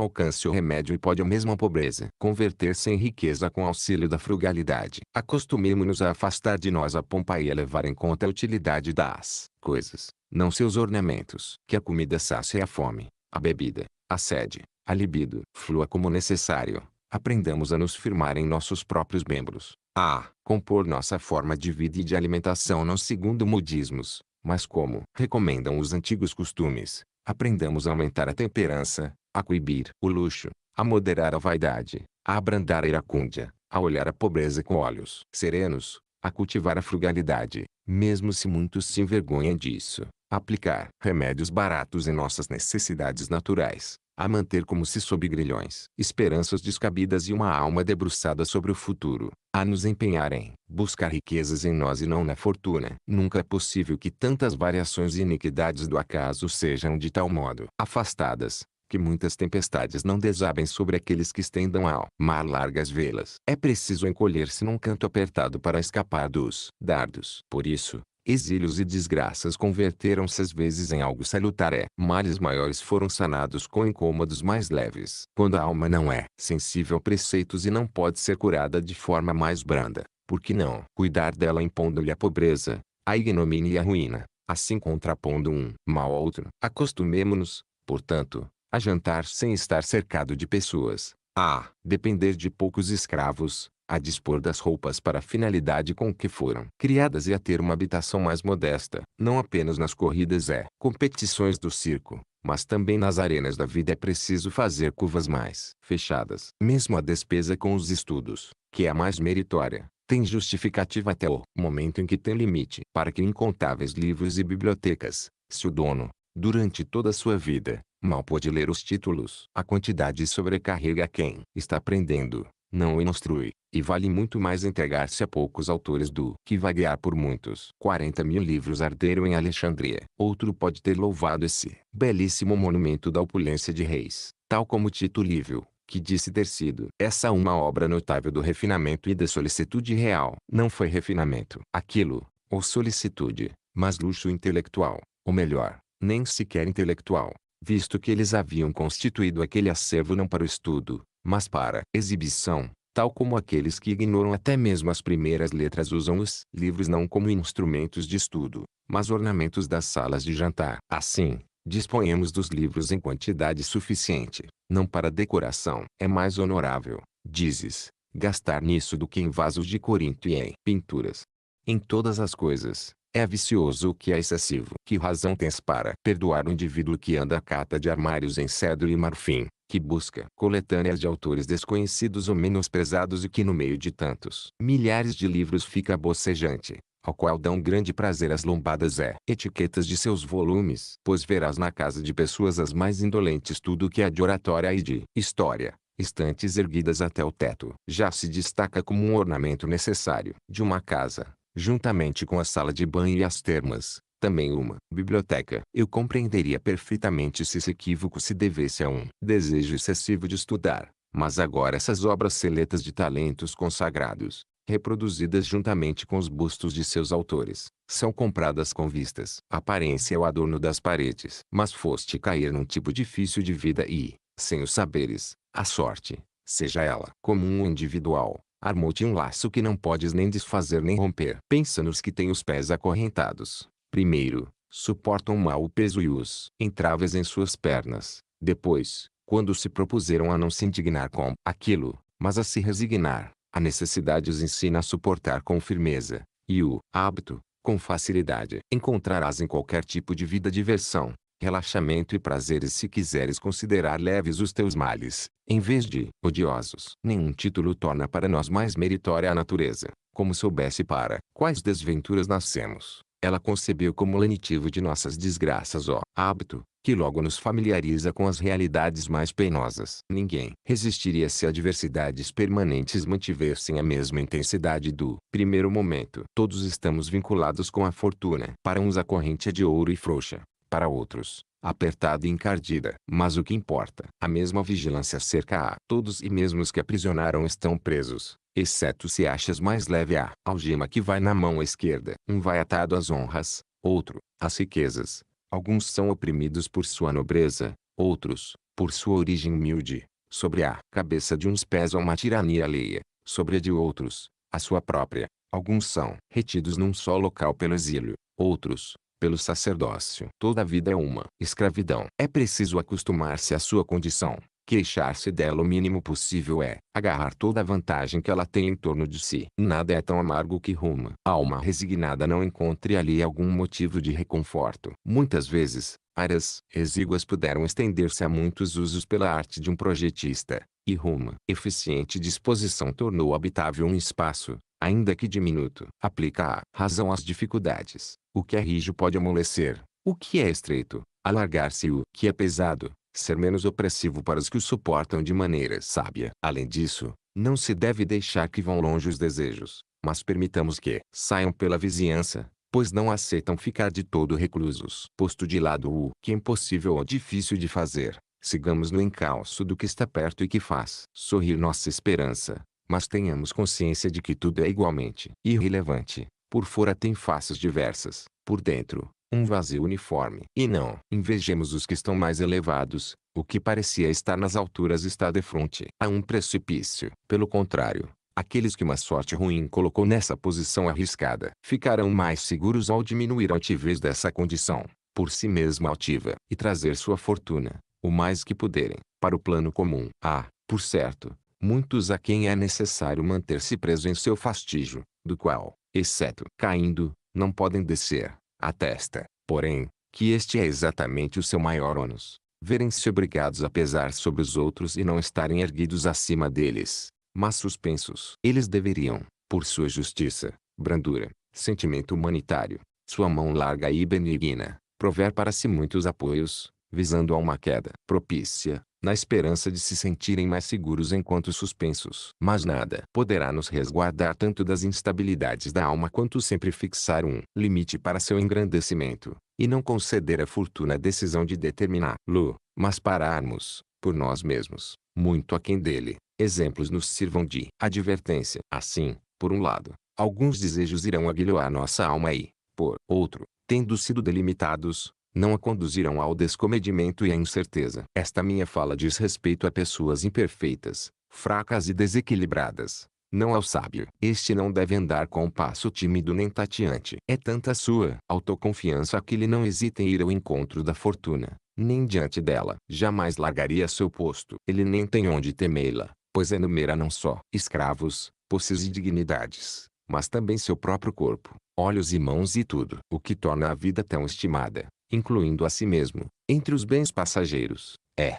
alcance o remédio e pode a mesma pobreza converter-se em riqueza com auxílio da frugalidade. Acostumemo-nos a afastar de nós a pompa e a levar em conta a utilidade das coisas, não seus ornamentos. Que a comida sacie a fome, a bebida, a sede, a libido flua como necessário. Aprendamos a nos firmar em nossos próprios membros, a compor nossa forma de vida e de alimentação não segundo modismos, mas como recomendam os antigos costumes. Aprendamos a aumentar a temperança, a coibir o luxo, a moderar a vaidade, a abrandar a iracúndia, a olhar a pobreza com olhos serenos, a cultivar a frugalidade, mesmo se muitos se envergonhem disso, a aplicar remédios baratos em nossas necessidades naturais, a manter como se sob grilhões esperanças descabidas e uma alma debruçada sobre o futuro, a nos empenhar em buscar riquezas em nós e não na fortuna. Nunca é possível que tantas variações e iniquidades do acaso sejam de tal modo afastadas, que muitas tempestades não desabem sobre aqueles que estendam ao mar largas velas. É preciso encolher-se num canto apertado para escapar dos dardos. Por isso, exílios e desgraças converteram-se às vezes em algo salutar. Males maiores foram sanados com incômodos mais leves. Quando a alma não é sensível a preceitos e não pode ser curada de forma mais branda, por que não cuidar dela impondo-lhe a pobreza, a ignomínia e a ruína, assim contrapondo um mal ao outro? Acostumemo-nos, portanto, a jantar sem estar cercado de pessoas, a depender de poucos escravos, a dispor das roupas para a finalidade com que foram criadas e a ter uma habitação mais modesta. Não apenas nas corridas competições do circo, mas também nas arenas da vida é preciso fazer curvas mais fechadas. Mesmo a despesa com os estudos, que é a mais meritória, tem justificativa até o momento em que tem limite. Para que incontáveis livros e bibliotecas, se o dono, durante toda a sua vida, mal pôde ler os títulos, a quantidade sobrecarrega quem está aprendendo, não o instrui, e vale muito mais entregar-se a poucos autores do que vaguear por muitos. 40.000 livros arderam em Alexandria. Outro pode ter louvado esse belíssimo monumento da opulência de reis, tal como Tito Livio, que disse ter sido essa uma obra notável do refinamento e da solicitude real. Não foi refinamento aquilo, ou solicitude, mas luxo intelectual, ou melhor, nem sequer intelectual, visto que eles haviam constituído aquele acervo não para o estudo, mas para exibição, tal como aqueles que ignoram até mesmo as primeiras letras usam os livros não como instrumentos de estudo, mas ornamentos das salas de jantar. Assim, disponhamos dos livros em quantidade suficiente, não para decoração. É mais honorável, dizes, gastar nisso do que em vasos de Corinto e em pinturas. Em todas as coisas, é vicioso o que é excessivo. Que razão tens para perdoar o indivíduo que anda à cata de armários em cedro e marfim, que busca coletâneas de autores desconhecidos ou menosprezados e que no meio de tantos milhares de livros fica bocejante, ao qual dão grande prazer as lombadas etiquetas de seus volumes? Pois verás na casa de pessoas as mais indolentes tudo que há de oratória e de história, estantes erguidas até o teto. Já se destaca como um ornamento necessário de uma casa, juntamente com a sala de banho e as termas, também uma biblioteca. Eu compreenderia perfeitamente se esse equívoco se devesse a um desejo excessivo de estudar, mas agora essas obras seletas de talentos consagrados, reproduzidas juntamente com os bustos de seus autores, são compradas com vistas. A aparência é o adorno das paredes. Mas foste cair num tipo difícil de vida e, sem o saberes, a sorte, seja ela comum ou individual, armou-te um laço que não podes nem desfazer nem romper. Pensa nos que têm os pés acorrentados. Primeiro, suportam mal o peso e os entraves em suas pernas. Depois, quando se propuseram a não se indignar com aquilo, mas a se resignar, a necessidade os ensina a suportar com firmeza, e o hábito, com facilidade. Encontrarás em qualquer tipo de vida diversão, relaxamento e prazeres se quiseres considerar leves os teus males, em vez de odiosos. Nenhum título torna para nós mais meritória a natureza, como soubesse para quais desventuras nascemos. Ela concebeu como lenitivo de nossas desgraças o hábito, que logo nos familiariza com as realidades mais penosas. Ninguém resistiria se adversidades permanentes mantivessem a mesma intensidade do primeiro momento. Todos estamos vinculados com a fortuna. Para uns a corrente é de ouro e frouxa, para outros, apertada e encardida. Mas o que importa? A mesma vigilância cerca a todos e mesmo os que aprisionaram estão presos, exceto se achas mais leve a algema que vai na mão esquerda. Um vai atado às honras, outro, às riquezas. Alguns são oprimidos por sua nobreza, outros, por sua origem humilde. Sobre a cabeça de uns pesa uma tirania alheia, sobre a de outros, a sua própria. Alguns são retidos num só local pelo exílio, outros, pelo sacerdócio. Toda a vida é uma escravidão. É preciso acostumar-se à sua condição, Queixar-se dela o mínimo possível é agarrar toda a vantagem que ela tem em torno de si. Nada é tão amargo que uma alma resignada não encontre ali algum motivo de reconforto. Muitas vezes, áreas exíguas puderam estender-se a muitos usos pela arte de um projetista, e uma eficiente disposição tornou habitável um espaço, ainda que diminuto. Aplica a razão às dificuldades. O que é rijo pode amolecer. O que é estreito, alargar-se. O que é pesado, ser menos opressivo para os que o suportam de maneira sábia. Além disso, não se deve deixar que vão longe os desejos, mas permitamos que saiam pela vizinhança, pois não aceitam ficar de todo reclusos. Posto de lado o que é impossível ou difícil de fazer, sigamos no encalço do que está perto e que faz sorrir nossa esperança, mas tenhamos consciência de que tudo é igualmente irrelevante. Por fora tem faces diversas, por dentro, um vazio uniforme. E não invejemos os que estão mais elevados, o que parecia estar nas alturas está defronte a um precipício. Pelo contrário, aqueles que uma sorte ruim colocou nessa posição arriscada ficarão mais seguros ao diminuir a altivez dessa condição, por si mesma altiva, e trazer sua fortuna, o mais que puderem, para o plano comum. Há, por certo, muitos a quem é necessário manter-se preso em seu fastígio, do qual, exceto caindo, não podem descer. Atesta, porém, que este é exatamente o seu maior ônus, verem-se obrigados a pesar sobre os outros e não estarem erguidos acima deles, mas suspensos. Eles deveriam, por sua justiça, brandura, sentimento humanitário, sua mão larga e benigna, prover para si muitos apoios, visando a uma queda propícia, na esperança de se sentirem mais seguros enquanto suspensos. Mas nada poderá nos resguardar tanto das instabilidades da alma quanto sempre fixar um limite para seu engrandecimento, e não conceder à fortuna a decisão de determiná-lo, mas pararmos, por nós mesmos, muito aquém dele. Exemplos nos sirvam de advertência. Assim, por um lado, alguns desejos irão aguilhoar nossa alma e, por outro, tendo sido delimitados, não a conduzirão ao descomedimento e à incerteza. Esta minha fala diz respeito a pessoas imperfeitas, fracas e desequilibradas, não ao sábio. Este não deve andar com um passo tímido nem tateante. É tanta sua autoconfiança que ele não hesita em ir ao encontro da fortuna, nem diante dela. Jamais largaria seu posto. Ele nem tem onde temê-la, pois enumera não só escravos, posses e dignidades, mas também seu próprio corpo, olhos e mãos e tudo o que torna a vida tão estimada, incluindo a si mesmo, entre os bens passageiros.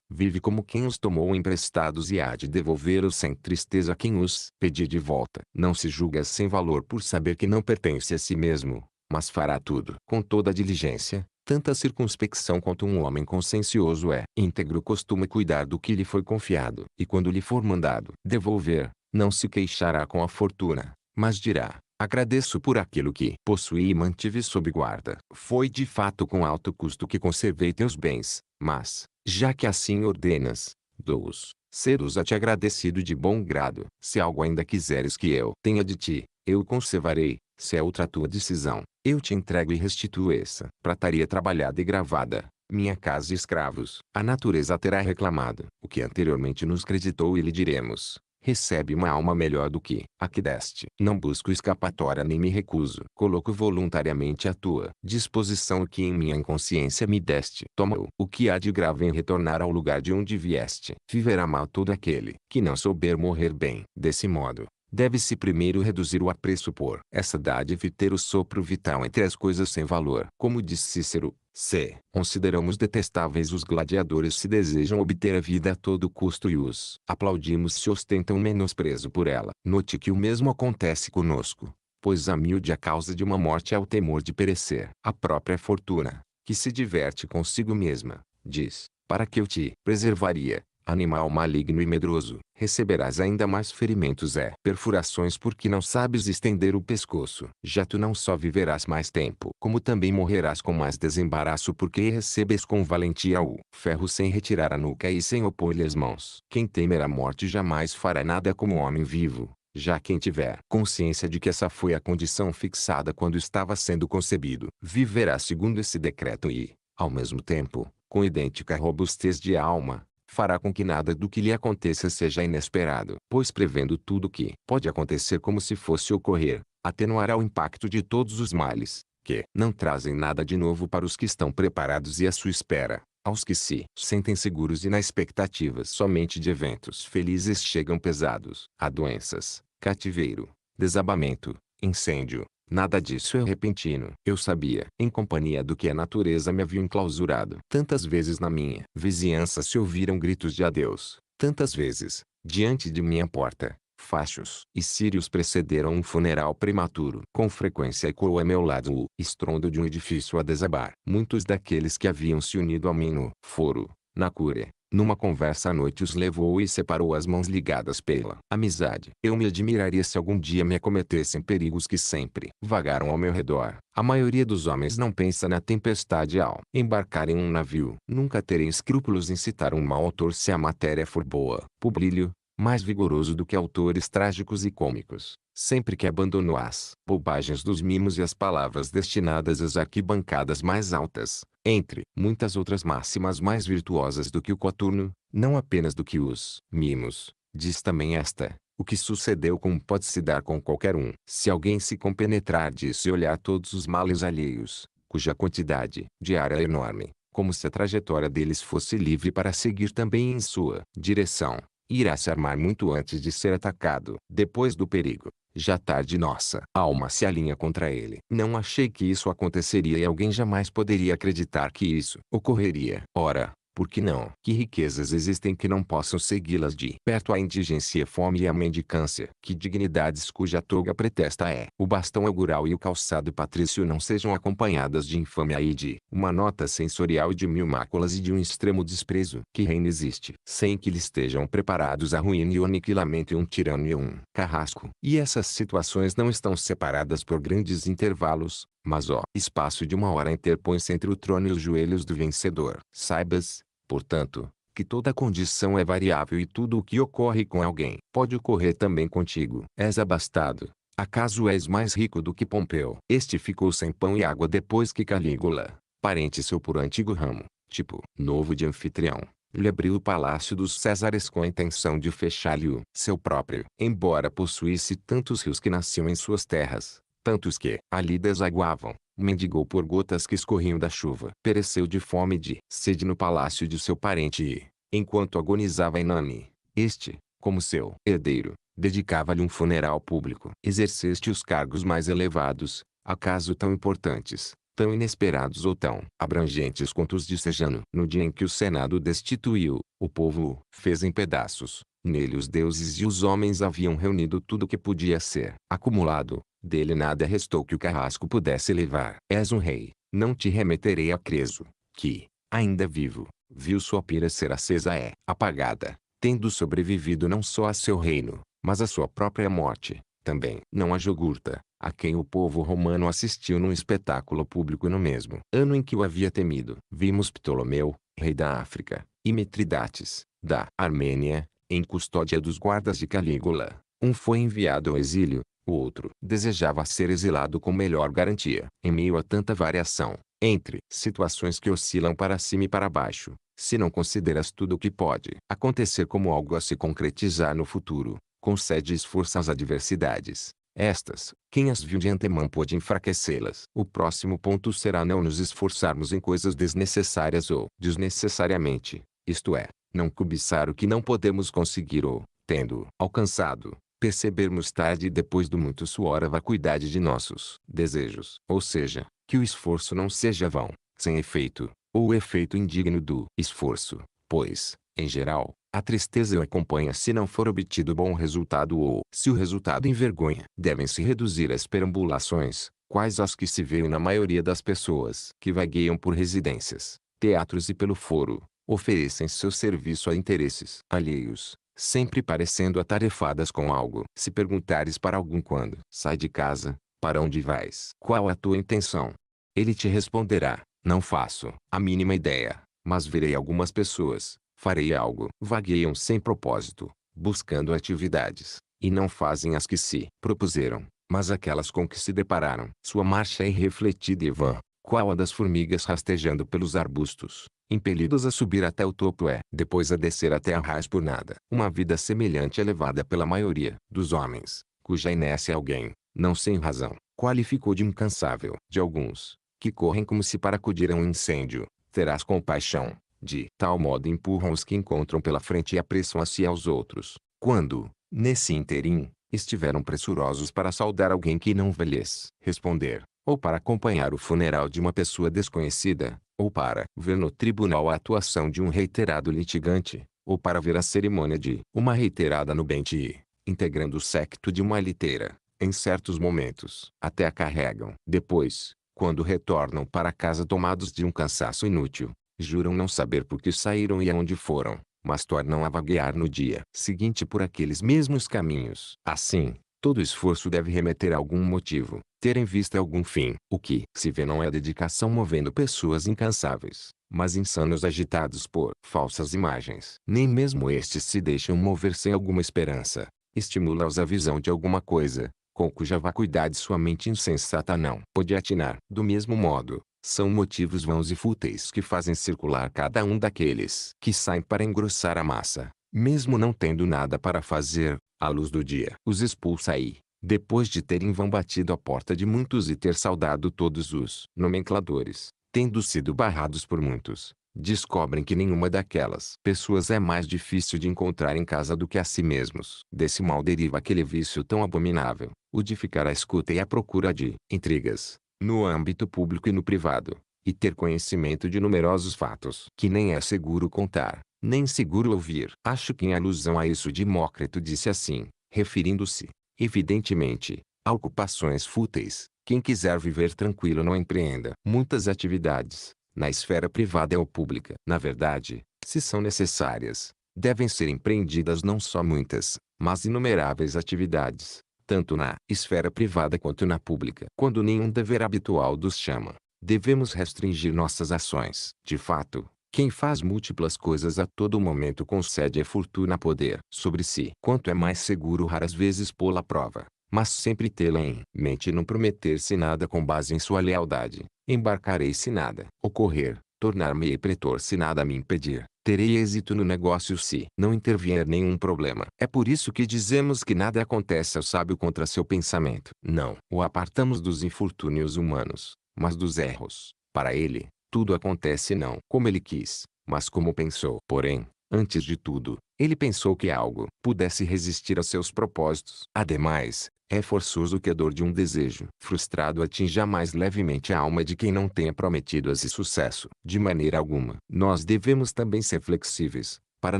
Vive como quem os tomou emprestados e há de devolvê-los sem tristeza a quem os pedir de volta. Não se julga sem valor por saber que não pertence a si mesmo, mas fará tudo com toda a diligência, tanta circunspecção quanto um homem consciencioso é. Íntegro costuma cuidar do que lhe foi confiado. E quando lhe for mandado devolver, não se queixará com a fortuna, mas dirá: agradeço por aquilo que possuí e mantive sob guarda. Foi de fato com alto custo que conservei teus bens, mas, já que assim ordenas, dou-os. Ser-os a ti agradecido de bom grado. Se algo ainda quiseres que eu tenha de ti, eu o conservarei. Se é outra tua decisão, eu te entrego e restituo essa prataria trabalhada e gravada, minha casa e escravos. A natureza terá reclamado o que anteriormente nos creditou e lhe diremos: recebe uma alma melhor do que a que deste. Não busco escapatória nem me recuso. Coloco voluntariamente à tua disposição o que em minha inconsciência me deste. Toma-o. O que há de grave em retornar ao lugar de onde vieste. Viverá mal todo aquele que não souber morrer bem. Desse modo, deve-se primeiro reduzir o apreço por essa dádiva e ter o sopro vital entre as coisas sem valor. Como diz Cícero, se consideramos detestáveis os gladiadores se desejam obter a vida a todo custo e os aplaudimos se ostentam menosprezo por ela. Note que o mesmo acontece conosco, pois humilde a causa de uma morte é o temor de perecer. A própria fortuna, que se diverte consigo mesma, diz: para que eu te preservaria, animal maligno e medroso, receberás ainda mais ferimentos perfurações porque não sabes estender o pescoço. Já tu não só viverás mais tempo, como também morrerás com mais desembaraço porque recebes com valentia o ferro sem retirar a nuca e sem opor-lhe as mãos. Quem temer a morte jamais fará nada como homem vivo. Já quem tiver consciência de que essa foi a condição fixada quando estava sendo concebido, viverá segundo esse decreto e, ao mesmo tempo, com idêntica robustez de alma, fará com que nada do que lhe aconteça seja inesperado, pois prevendo tudo o que pode acontecer como se fosse ocorrer, atenuará o impacto de todos os males, que não trazem nada de novo para os que estão preparados e à sua espera, Aos que se sentem seguros e na expectativa somente de eventos felizes chegam pesados. Há doenças, cativeiro, desabamento, incêndio. Nada disso é repentino. Eu sabia, em companhia do que a natureza me havia enclausurado. Tantas vezes na minha vizinhança se ouviram gritos de adeus. Tantas vezes, diante de minha porta, fachos e círios precederam um funeral prematuro. Com frequência ecoou a meu lado o estrondo de um edifício a desabar. Muitos daqueles que haviam se unido a mim no foro, na cúria, numa conversa à noite os levou e separou as mãos ligadas pela amizade. Eu me admiraria se algum dia me acometessem perigos que sempre vagaram ao meu redor. A maioria dos homens não pensa na tempestade ao embarcar em um navio. Nunca terei escrúpulos em citar um mau autor se a matéria for boa. Publio, mais vigoroso do que autores trágicos e cômicos, sempre que abandonou as bobagens dos mimos e as palavras destinadas às arquibancadas mais altas, entre muitas outras máximas mais virtuosas do que o coturno, não apenas do que os mimos, diz também esta: o que sucedeu com um pode-se dar com qualquer um. Se alguém se compenetrar disso e olhar todos os males alheios, cuja quantidade diária é enorme, como se a trajetória deles fosse livre para seguir também em sua direção, irá se armar muito antes de ser atacado. Depois do perigo, já tarde nossa alma se alinha contra ele. Não achei que isso aconteceria e alguém jamais poderia acreditar que isso ocorreria. Ora, por que não? Que riquezas existem que não possam segui-las de perto a indigência, fome e a mendicância? Que dignidades cuja toga pretexta é o bastão augural e o calçado patrício não sejam acompanhadas de infâmia e de uma nota sensorial de mil máculas e de um extremo desprezo? Que reino existe sem que lhe estejam preparados a ruína e o aniquilamento e um tirano e um carrasco? E essas situações não estão separadas por grandes intervalos, mas ó, espaço de uma hora interpõe-se entre o trono e os joelhos do vencedor. Saibas, portanto, que toda condição é variável e tudo o que ocorre com alguém pode ocorrer também contigo. És abastado. Acaso és mais rico do que Pompeu? Este ficou sem pão e água depois que Calígula, parente seu por antigo ramo, tipo novo de anfitrião, lhe abriu o palácio dos Césares com a intenção de fechar-lhe o seu próprio. Embora possuísse tantos rios que nasciam em suas terras, tantos que ali desaguavam, mendigou por gotas que escorriam da chuva. Pereceu de fome e de sede no palácio de seu parente e, enquanto agonizava inane, este, como seu herdeiro, dedicava-lhe um funeral público. Exerceste os cargos mais elevados, acaso tão importantes, tão inesperados ou tão abrangentes quanto os de Sejano. No dia em que o Senado destituiu, o povo o fez em pedaços. Nele os deuses e os homens haviam reunido tudo o que podia ser acumulado. Dele nada restou que o carrasco pudesse levar. És um rei, não te remeterei a Creso, que, ainda vivo, viu sua pira ser acesa e apagada, tendo sobrevivido não só a seu reino, mas a sua própria morte, também. Não a Jugurta, a quem o povo romano assistiu num espetáculo público no mesmo ano em que o havia temido. Vimos Ptolomeu, rei da África, e Mitridates, da Armênia, em custódia dos guardas de Calígula. Um foi enviado ao exílio, o outro desejava ser exilado com melhor garantia. Em meio a tanta variação, entre situações que oscilam para cima e para baixo, se não consideras tudo o que pode acontecer como algo a se concretizar no futuro, concedes força às adversidades. Estas, quem as viu de antemão pôde enfraquecê-las. O próximo ponto será não nos esforçarmos em coisas desnecessárias ou desnecessariamente, isto é, não cobiçar o que não podemos conseguir ou, tendo alcançado, percebermos tarde e depois do muito suor a vacuidade de nossos desejos. Ou seja, que o esforço não seja vão, sem efeito, ou o efeito indigno do esforço, pois, em geral, a tristeza o acompanha se não for obtido bom resultado ou se o resultado envergonha. Devem-se reduzir as perambulações, quais as que se veem na maioria das pessoas que vagueiam por residências, teatros e pelo foro, oferecem seu serviço a interesses alheios, sempre parecendo atarefadas com algo. Se perguntares para algum quando sai de casa, para onde vais? Qual a tua intenção? Ele te responderá, não faço a mínima ideia, mas verei algumas pessoas, farei algo. Vagueiam sem propósito, buscando atividades, e não fazem as que se propuseram, mas aquelas com que se depararam. Sua marcha é irrefletida e vã, qual a das formigas rastejando pelos arbustos, impelidos a subir até o topo depois a descer até a raiz por nada. Uma vida semelhante é levada pela maioria dos homens, cuja inércia alguém, não sem razão, qualificou de incansável. De alguns, que correm como se para acudir a um incêndio, terás compaixão, De tal modo empurram os que encontram pela frente e apressam a si e aos outros. Quando, nesse ínterim, estiveram pressurosos para saudar alguém que não vê lhes responder, ou para acompanhar o funeral de uma pessoa desconhecida, ou para ver no tribunal a atuação de um reiterado litigante, ou para ver a cerimônia de uma reiterada nubente e, integrando o séquito de uma liteira, em certos momentos, até a carregam. Depois, quando retornam para casa tomados de um cansaço inútil, juram não saber por que saíram e aonde foram, mas tornam a vaguear no dia seguinte por aqueles mesmos caminhos. Assim, todo esforço deve remeter a algum motivo, ter em vista algum fim. O que se vê não é dedicação movendo pessoas incansáveis, mas insanos agitados por falsas imagens. Nem mesmo estes se deixam mover sem alguma esperança. Estimula-os a visão de alguma coisa, com cuja vacuidade sua mente insensata não pode atinar. Do mesmo modo, são motivos vãos e fúteis que fazem circular cada um daqueles que saem para engrossar a massa, mesmo não tendo nada para fazer, à luz do dia. Os expulsa aí, depois de terem vão batido a porta de muitos e ter saudado todos os nomencladores, tendo sido barrados por muitos, descobrem que nenhuma daquelas pessoas é mais difícil de encontrar em casa do que a si mesmos. Desse mal deriva aquele vício tão abominável, o de ficar à escuta e à procura de intrigas, no âmbito público e no privado, e ter conhecimento de numerosos fatos que nem é seguro contar, nem seguro ouvir. Acho que em alusão a isso Demócrito disse assim, referindo-se, evidentemente, a ocupações fúteis: quem quiser viver tranquilo não empreenda muitas atividades, na esfera privada ou pública. Na verdade, se são necessárias, devem ser empreendidas não só muitas, mas inumeráveis atividades, tanto na esfera privada quanto na pública. Quando nenhum dever habitual nos chama, devemos restringir nossas ações. De fato, quem faz múltiplas coisas a todo momento concede a fortuna poder sobre si. Quanto é mais seguro raras vezes pô-la à prova, mas sempre tê-la em mente e não prometer-se nada com base em sua lealdade. Embarcarei se nada ocorrer, tornar-me-ei pretor se nada me impedir. Terei êxito no negócio se não intervier nenhum problema. É por isso que dizemos que nada acontece ao sábio contra seu pensamento. Não o apartamos dos infortúnios humanos, mas dos erros. Para ele, tudo acontece não como ele quis, mas como pensou. Porém, antes de tudo, ele pensou que algo pudesse resistir a seus propósitos. Ademais, é forçoso que a dor de um desejo frustrado atinja mais levemente a alma de quem não tenha prometido esse sucesso. De maneira alguma. Nós devemos também ser flexíveis, para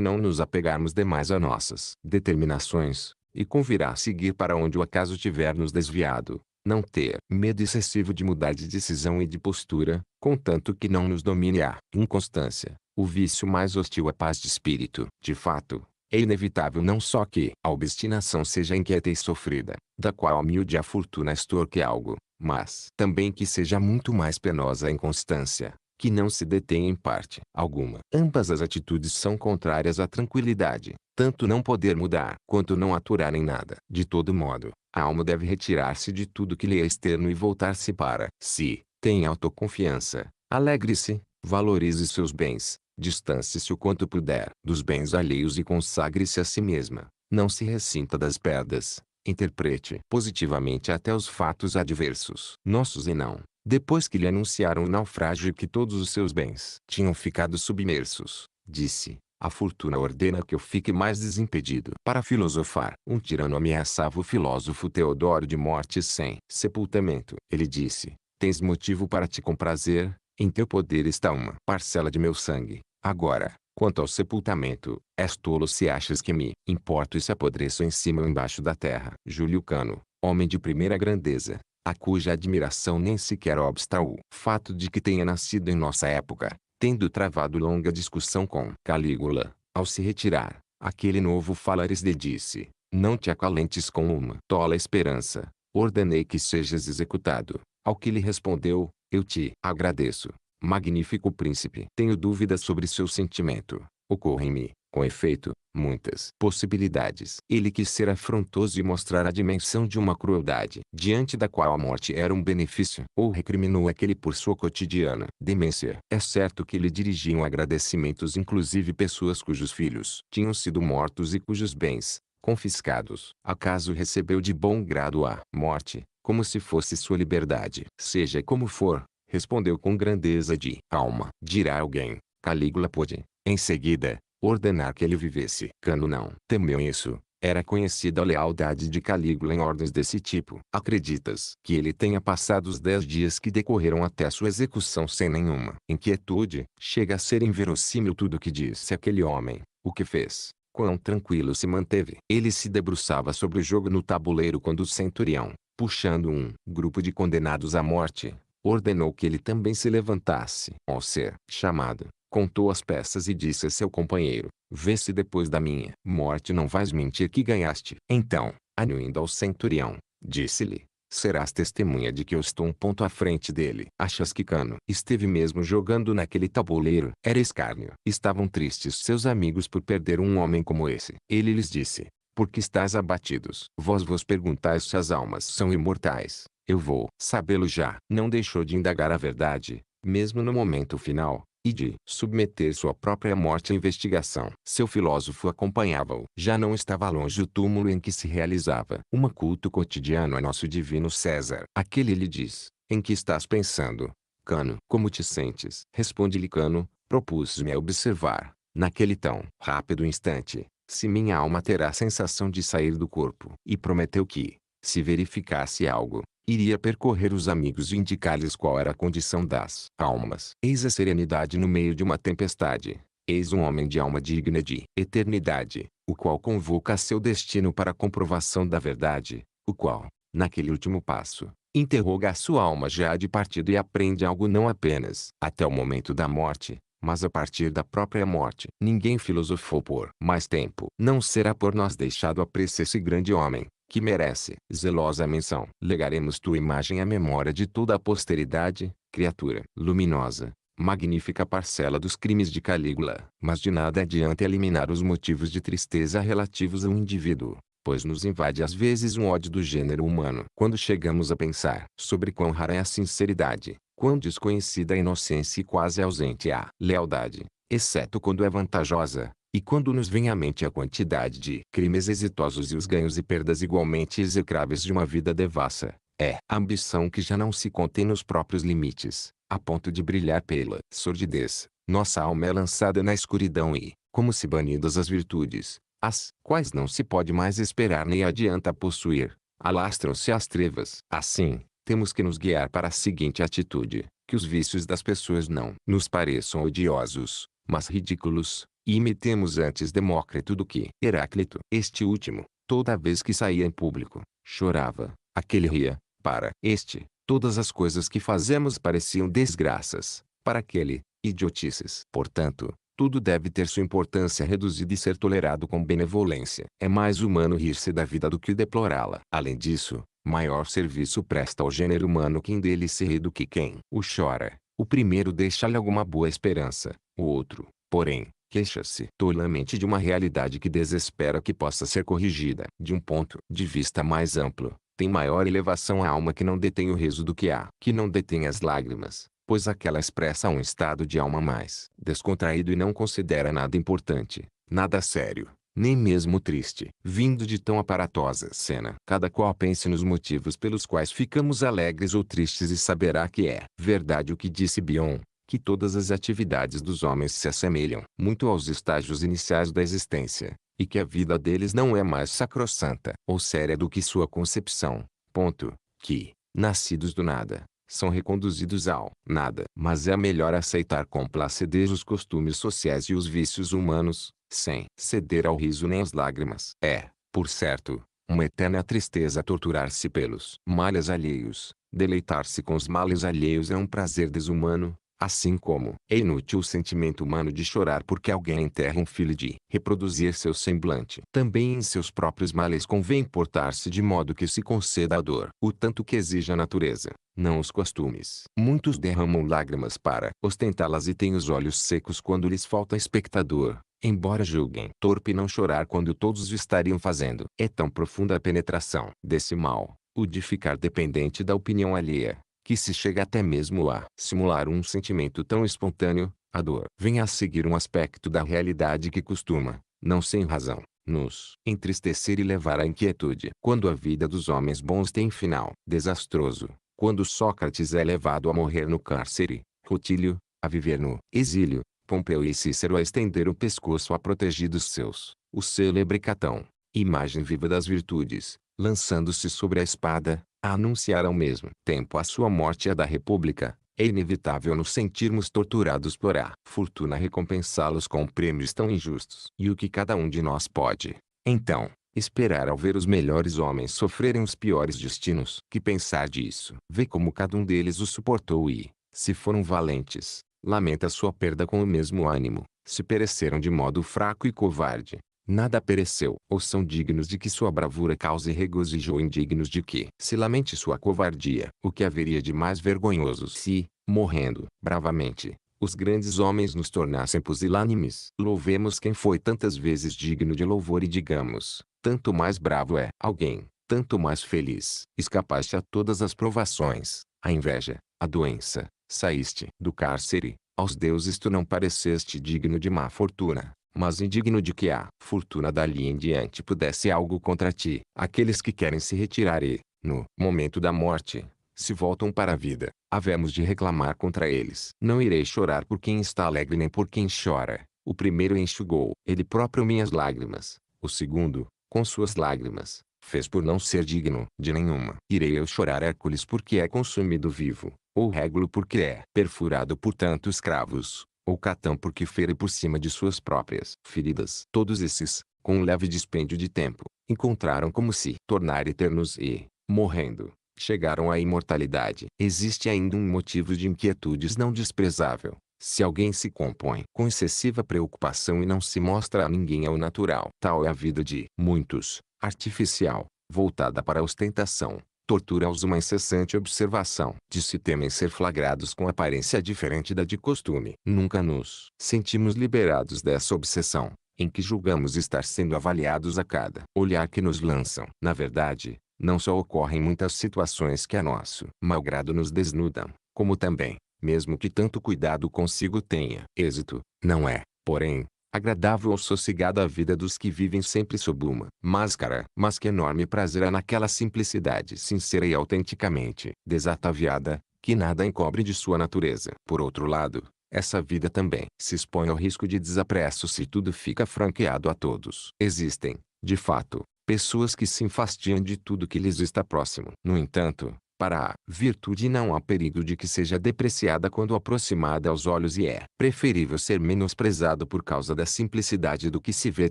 não nos apegarmos demais a nossas determinações, e convirá seguir para onde o acaso tiver nos desviado. Não ter medo excessivo de mudar de decisão e de postura, contanto que não nos domine a inconstância, o vício mais hostil à paz de espírito. De fato, é inevitável não só que a obstinação seja inquieta e sofrida, da qual humilde a fortuna extorque algo, mas também que seja muito mais penosa a inconstância, que não se detém em parte alguma. Ambas as atitudes são contrárias à tranquilidade, tanto não poder mudar quanto não aturar em nada. De todo modo, a alma deve retirar-se de tudo que lhe é externo e voltar-se para si. Tem autoconfiança, alegre-se, valorize seus bens, distancie-se o quanto puder dos bens alheios e consagre-se a si mesma. Não se ressinta das perdas. Interprete positivamente até os fatos adversos. Nossos e não, depois que lhe anunciaram o naufrágio e que todos os seus bens tinham ficado submersos, disse: a fortuna ordena que eu fique mais desimpedido. Para filosofar, um tirano ameaçava o filósofo Teodoro de morte sem sepultamento. Ele disse: tens motivo para te comprazer, em teu poder está uma parcela de meu sangue. Agora, quanto ao sepultamento, és tolo se achas que me importo e se apodreço em cima ou embaixo da terra. Júlio Cano, homem de primeira grandeza, a cuja admiração nem sequer obsta o fato de que tenha nascido em nossa época, tendo travado longa discussão com Calígula, ao se retirar, aquele novo falares lhe disse: não te acalentes com uma tola esperança, ordenei que sejas executado. Ao que lhe respondeu: eu te agradeço, magnífico príncipe. Tenho dúvidas sobre seu sentimento. Ocorrem-me, com efeito, muitas possibilidades. Ele quis ser afrontoso e mostrar a dimensão de uma crueldade, diante da qual a morte era um benefício, ou recriminou aquele por sua cotidiana demência. É certo que lhe dirigiam agradecimentos inclusive pessoas cujos filhos tinham sido mortos e cujos bens confiscados. Acaso recebeu de bom grado a morte, como se fosse sua liberdade? Seja como for, respondeu com grandeza de alma. Dirá alguém: Calígula pôde, em seguida, ordenar que ele vivesse. Cano não temeu isso. Era conhecida a lealdade de Calígula em ordens desse tipo. Acreditas que ele tenha passado os 10 dias que decorreram até sua execução sem nenhuma inquietude? Chega a ser inverossímil tudo o que disse aquele homem. O que fez? Quão tranquilo se manteve. Ele se debruçava sobre o jogo no tabuleiro quando o centurião, puxando um grupo de condenados à morte, ordenou que ele também se levantasse. Ao ser chamado, contou as peças e disse a seu companheiro: vê se depois da minha morte não vais mentir que ganhaste. Então, anuindo ao centurião, disse-lhe: serás testemunha de que eu estou um ponto à frente dele. Achas que Cano esteve mesmo jogando naquele tabuleiro? Era escárnio. Estavam tristes seus amigos por perder um homem como esse. Ele lhes disse: por que estáis abatidos? Vós vos perguntais se as almas são imortais. Eu vou sabê-lo já. Não deixou de indagar a verdade, mesmo no momento final, e de submeter sua própria morte à investigação. Seu filósofo acompanhava-o. Já não estava longe o túmulo em que se realizava um culto cotidiano a nosso divino César. Aquele lhe diz: em que estás pensando, Cano? Como te sentes? Responde-lhe Cano: propus-me a observar, naquele tão rápido instante, se minha alma terá a sensação de sair do corpo. E prometeu que, se verificasse algo, iria percorrer os amigos e indicar-lhes qual era a condição das almas. Eis a serenidade no meio de uma tempestade. Eis um homem de alma digna de eternidade, o qual convoca a seu destino para a comprovação da verdade, o qual, naquele último passo, interroga a sua alma já de partido e aprende algo não apenas até o momento da morte, mas a partir da própria morte. Ninguém filosofou por mais tempo. Não será por nós deixado apreciar esse grande homem, que merece zelosa menção. Legaremos tua imagem à memória de toda a posteridade, criatura luminosa, magnífica parcela dos crimes de Calígula. Mas de nada adianta eliminar os motivos de tristeza relativos ao indivíduo, pois nos invade às vezes um ódio do gênero humano. Quando chegamos a pensar sobre quão rara é a sinceridade, quão desconhecida a inocência e quase ausente a lealdade, exceto quando é vantajosa, e quando nos vem à mente a quantidade de crimes exitosos e os ganhos e perdas igualmente execráveis de uma vida devassa, é a ambição que já não se contém nos próprios limites, a ponto de brilhar pela sordidez. Nossa alma é lançada na escuridão e, como se banidas as virtudes, as quais não se pode mais esperar nem adianta possuir, alastram-se às trevas. Assim, temos que nos guiar para a seguinte atitude: que os vícios das pessoas não nos pareçam odiosos, mas ridículos, e imitemos antes Demócrito do que Heráclito. Este último, toda vez que saía em público, chorava. Aquele ria. Para este, todas as coisas que fazemos pareciam desgraças. Para aquele, idiotices. Portanto, tudo deve ter sua importância reduzida e ser tolerado com benevolência. É mais humano rir-se da vida do que deplorá-la. Além disso, maior serviço presta ao gênero humano quem dele se ri do que quem o chora. O primeiro deixa-lhe alguma boa esperança, o outro, porém, queixa-se tolamente de uma realidade que desespera que possa ser corrigida. De um ponto de vista mais amplo, tem maior elevação a alma que não detém o riso do que a que não detém as lágrimas, pois aquela expressa um estado de alma mais descontraído e não considera nada importante, nada sério, nem mesmo triste. Vindo de tão aparatosa cena, cada qual pense nos motivos pelos quais ficamos alegres ou tristes e saberá que é verdade o que disse Bion, que todas as atividades dos homens se assemelham muito aos estágios iniciais da existência, e que a vida deles não é mais sacrossanta ou séria do que sua concepção. Ponto. Que, nascidos do nada, são reconduzidos ao nada. Mas é melhor aceitar com placidez os costumes sociais e os vícios humanos, sem ceder ao riso nem às lágrimas. É, por certo, uma eterna tristeza torturar-se pelos males alheios. Deleitar-se com os males alheios é um prazer desumano, assim como é inútil o sentimento humano de chorar porque alguém enterra um filho e de reproduzir seu semblante. Também em seus próprios males convém portar-se de modo que se conceda a dor o tanto que exige a natureza, não os costumes. Muitos derramam lágrimas para ostentá-las e têm os olhos secos quando lhes falta espectador, embora julguem torpe não chorar quando todos o estariam fazendo. É tão profunda a penetração desse mal, o de ficar dependente da opinião alheia, que se chega até mesmo a simular um sentimento tão espontâneo. A dor vem a seguir um aspecto da realidade que costuma, não sem razão, nos entristecer e levar à inquietude. Quando a vida dos homens bons tem final desastroso, quando Sócrates é levado a morrer no cárcere, Rutílio, a viver no exílio, Pompeu e Cícero a estender o pescoço a protegidos seus, o célebre Catão, imagem viva das virtudes, lançando-se sobre a espada, a anunciar ao mesmo tempo a sua morte e a da República. É inevitável nos sentirmos torturados por a fortuna recompensá-los com prêmios tão injustos. E o que cada um de nós pode, então, esperar ao ver os melhores homens sofrerem os piores destinos? Que pensar disso? Vê como cada um deles o suportou e, se foram valentes, lamenta sua perda com o mesmo ânimo. Se pereceram de modo fraco e covarde, nada pereceu. Ou são dignos de que sua bravura cause regozijo ou indignos de que se lamente sua covardia. O que haveria de mais vergonhoso se, morrendo bravamente, os grandes homens nos tornassem pusilânimes? Louvemos quem foi tantas vezes digno de louvor e digamos, tanto mais bravo é alguém, tanto mais feliz. Escapaste a todas as provações, a inveja, a doença, saíste do cárcere, aos deuses tu não pareceste digno de má fortuna, mas indigno de que a fortuna dali em diante pudesse algo contra ti. Aqueles que querem se retirar e, no momento da morte, se voltam para a vida, havemos de reclamar contra eles. Não irei chorar por quem está alegre nem por quem chora. O primeiro enxugou ele próprio minhas lágrimas, o segundo, com suas lágrimas, fez por não ser digno de nenhuma. Irei eu chorar Hércules porque é consumido vivo, ou Régulo porque é perfurado por tantos cravos, ou Catão porque fere por cima de suas próprias feridas. Todos esses, com um leve dispêndio de tempo, encontraram como se tornar eternos e, morrendo, chegaram à imortalidade. Existe ainda um motivo de inquietudes não desprezável. Se alguém se compõe com excessiva preocupação e não se mostra a ninguém ao natural, tal é a vida de muitos, artificial, voltada para a ostentação, tortura-os uma incessante observação de se temem ser flagrados com aparência diferente da de costume. Nunca nos sentimos liberados dessa obsessão, em que julgamos estar sendo avaliados a cada olhar que nos lançam. Na verdade, não só ocorrem muitas situações que a nosso malgrado nos desnudam, como também, mesmo que tanto cuidado consigo tenha êxito, não é, porém, agradável ou sossegada a vida dos que vivem sempre sob uma máscara. Mas que enorme prazer há naquela simplicidade sincera e autenticamente desataviada, que nada encobre de sua natureza. Por outro lado, essa vida também se expõe ao risco de desapreço se tudo fica franqueado a todos. Existem, de fato, pessoas que se enfastiam de tudo que lhes está próximo. No entanto, para a virtude não há perigo de que seja depreciada quando aproximada aos olhos e é preferível ser menosprezado por causa da simplicidade do que se ver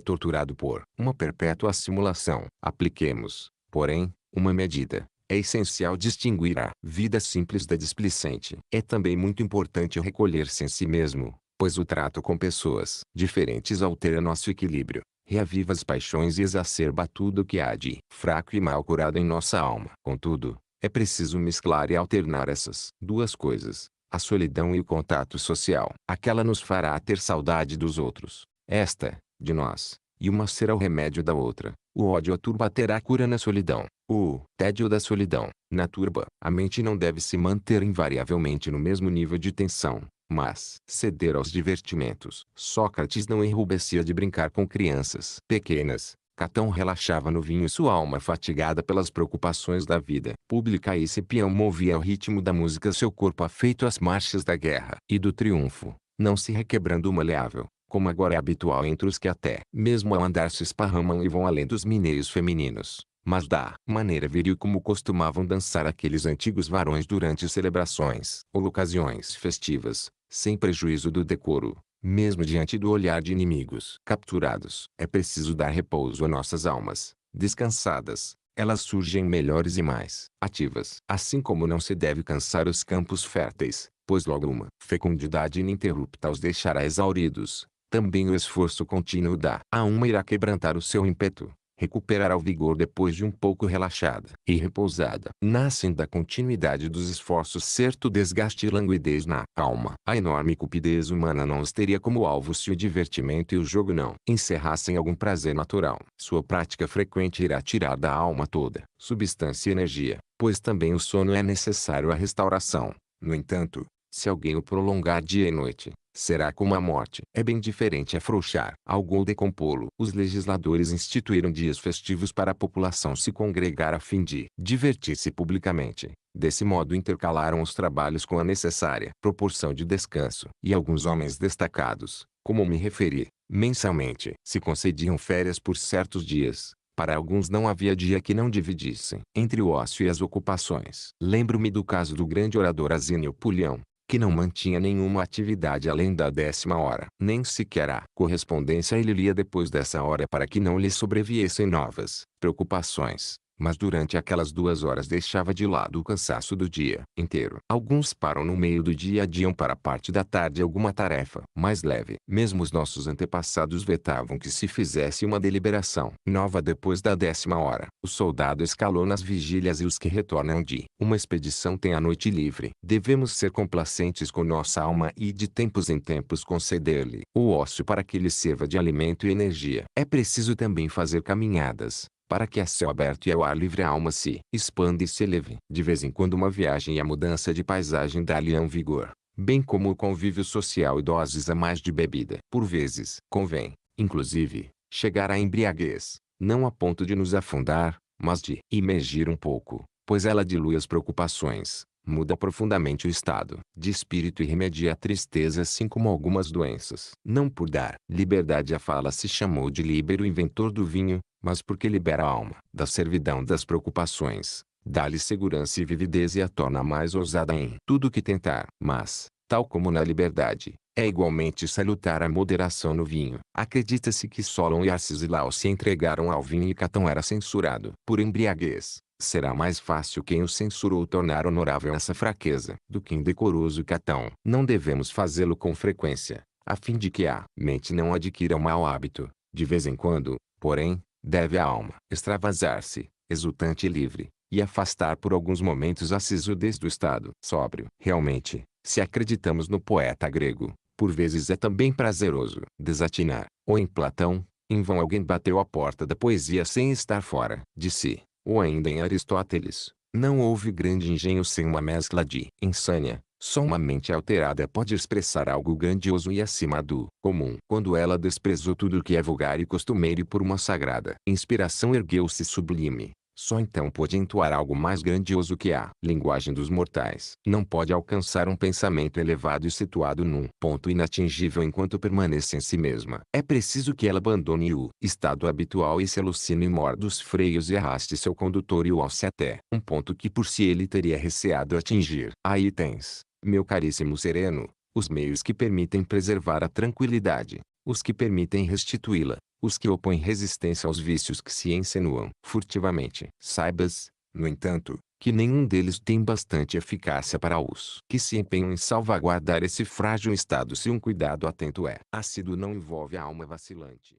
torturado por uma perpétua simulação. Apliquemos, porém, uma medida. É essencial distinguir a vida simples da displicente. É também muito importante recolher-se em si mesmo, pois o trato com pessoas diferentes altera nosso equilíbrio, reaviva as paixões e exacerba tudo o que há de fraco e mal curado em nossa alma. Contudo, é preciso mesclar e alternar essas duas coisas, a solidão e o contato social. Aquela nos fará ter saudade dos outros, esta, de nós, e uma será o remédio da outra. O ódio a turba terá cura na solidão, o tédio da solidão, na turba. A mente não deve se manter invariavelmente no mesmo nível de tensão, mas ceder aos divertimentos. Sócrates não enrubescia de brincar com crianças pequenas. Catão relaxava no vinho sua alma fatigada pelas preocupações da vida pública e Cipião movia ao ritmo da música seu corpo afeito às marchas da guerra e do triunfo, não se requebrando maleável, como agora é habitual entre os que até mesmo ao andar se esparramam e vão além dos mineios femininos, mas da maneira viril como costumavam dançar aqueles antigos varões durante celebrações ou ocasiões festivas, sem prejuízo do decoro, mesmo diante do olhar de inimigos capturados. É preciso dar repouso a nossas almas, descansadas, elas surgem melhores e mais ativas. Assim como não se deve cansar os campos férteis, pois logo uma fecundidade ininterrupta os deixará exauridos, também o esforço contínuo da alma irá quebrantar o seu ímpeto, recuperará o vigor depois de um pouco relaxada e repousada. Nascem da continuidade dos esforços certo desgaste e languidez na alma. A enorme cupidez humana não os teria como alvo se o divertimento e o jogo não encerrassem algum prazer natural. Sua prática frequente irá tirar da alma toda substância e energia, pois também o sono é necessário à restauração. No entanto, Se alguém o prolongar dia e noite, será como a morte. É bem diferente afrouxar algo ou decompô-lo. Os legisladores instituíram dias festivos para a população se congregar a fim de divertir-se publicamente. Desse modo intercalaram os trabalhos com a necessária proporção de descanso. E alguns homens destacados, como me referi, mensalmente se concediam férias por certos dias. Para alguns não havia dia que não dividissem entre o ócio e as ocupações. Lembro-me do caso do grande orador Asínio Pulhão, que não mantinha nenhuma atividade além da 10ª hora. Nem sequer a correspondência ele lia depois dessa hora para que não lhe sobreviessem novas preocupações. Mas durante aquelas 2 horas deixava de lado o cansaço do dia inteiro. Alguns param no meio do dia e adiam para a parte da tarde alguma tarefa mais leve. Mesmo os nossos antepassados vetavam que se fizesse uma deliberação nova depois da 10ª hora. O soldado escalou nas vigílias e os que retornam de uma expedição têm a noite livre. Devemos ser complacentes com nossa alma e de tempos em tempos conceder-lhe o ócio para que lhe sirva de alimento e energia. É preciso também fazer caminhadas, para que a céu aberto e ao ar livre a alma se expanda e se eleve. De vez em quando uma viagem e a mudança de paisagem dá-lhe um vigor, bem como o convívio social e doses a mais de bebida. Por vezes, convém, inclusive, chegar à embriaguez, não a ponto de nos afundar, mas de imergir um pouco, pois ela dilui as preocupações, muda profundamente o estado de espírito e remedia a tristeza assim como algumas doenças. Não por dar liberdade à fala se chamou de Líbero o inventor do vinho, mas porque libera a alma da servidão das preocupações, dá-lhe segurança e vividez e a torna mais ousada em tudo que tentar. Mas, tal como na liberdade, é igualmente salutar a moderação no vinho. Acredita-se que Solon e Arcesilau se entregaram ao vinho e Catão era censurado por embriaguez. Será mais fácil quem o censurou tornar honorável essa fraqueza do que indecoroso Catão. Não devemos fazê-lo com frequência, a fim de que a mente não adquira um mau hábito. De vez em quando, porém, deve a alma extravasar-se, exultante e livre, e afastar por alguns momentos a sisudez do estado sóbrio. Realmente, se acreditamos no poeta grego, por vezes é também prazeroso desatinar. Ou em Platão, em vão alguém bateu a porta da poesia sem estar fora de si. Ou ainda em Aristóteles, não houve grande engenho sem uma mescla de insânia. Só uma mente alterada pode expressar algo grandioso e acima do comum. Quando ela desprezou tudo que é vulgar e costumeiro e por uma sagrada inspiração ergueu-se sublime, só então pôde entoar algo mais grandioso que a linguagem dos mortais. Não pode alcançar um pensamento elevado e situado num ponto inatingível enquanto permaneça em si mesma. É preciso que ela abandone o estado habitual e se alucine e morde os freios e arraste seu condutor e o alce até um ponto que por si ele teria receado atingir. Aí tens, meu caríssimo sereno, os meios que permitem preservar a tranquilidade, os que permitem restituí-la, os que opõem resistência aos vícios que se insinuam furtivamente. Saibas, no entanto, que nenhum deles tem bastante eficácia para os que se empenham em salvaguardar esse frágil estado se um cuidado atento é assíduo não envolve a alma vacilante.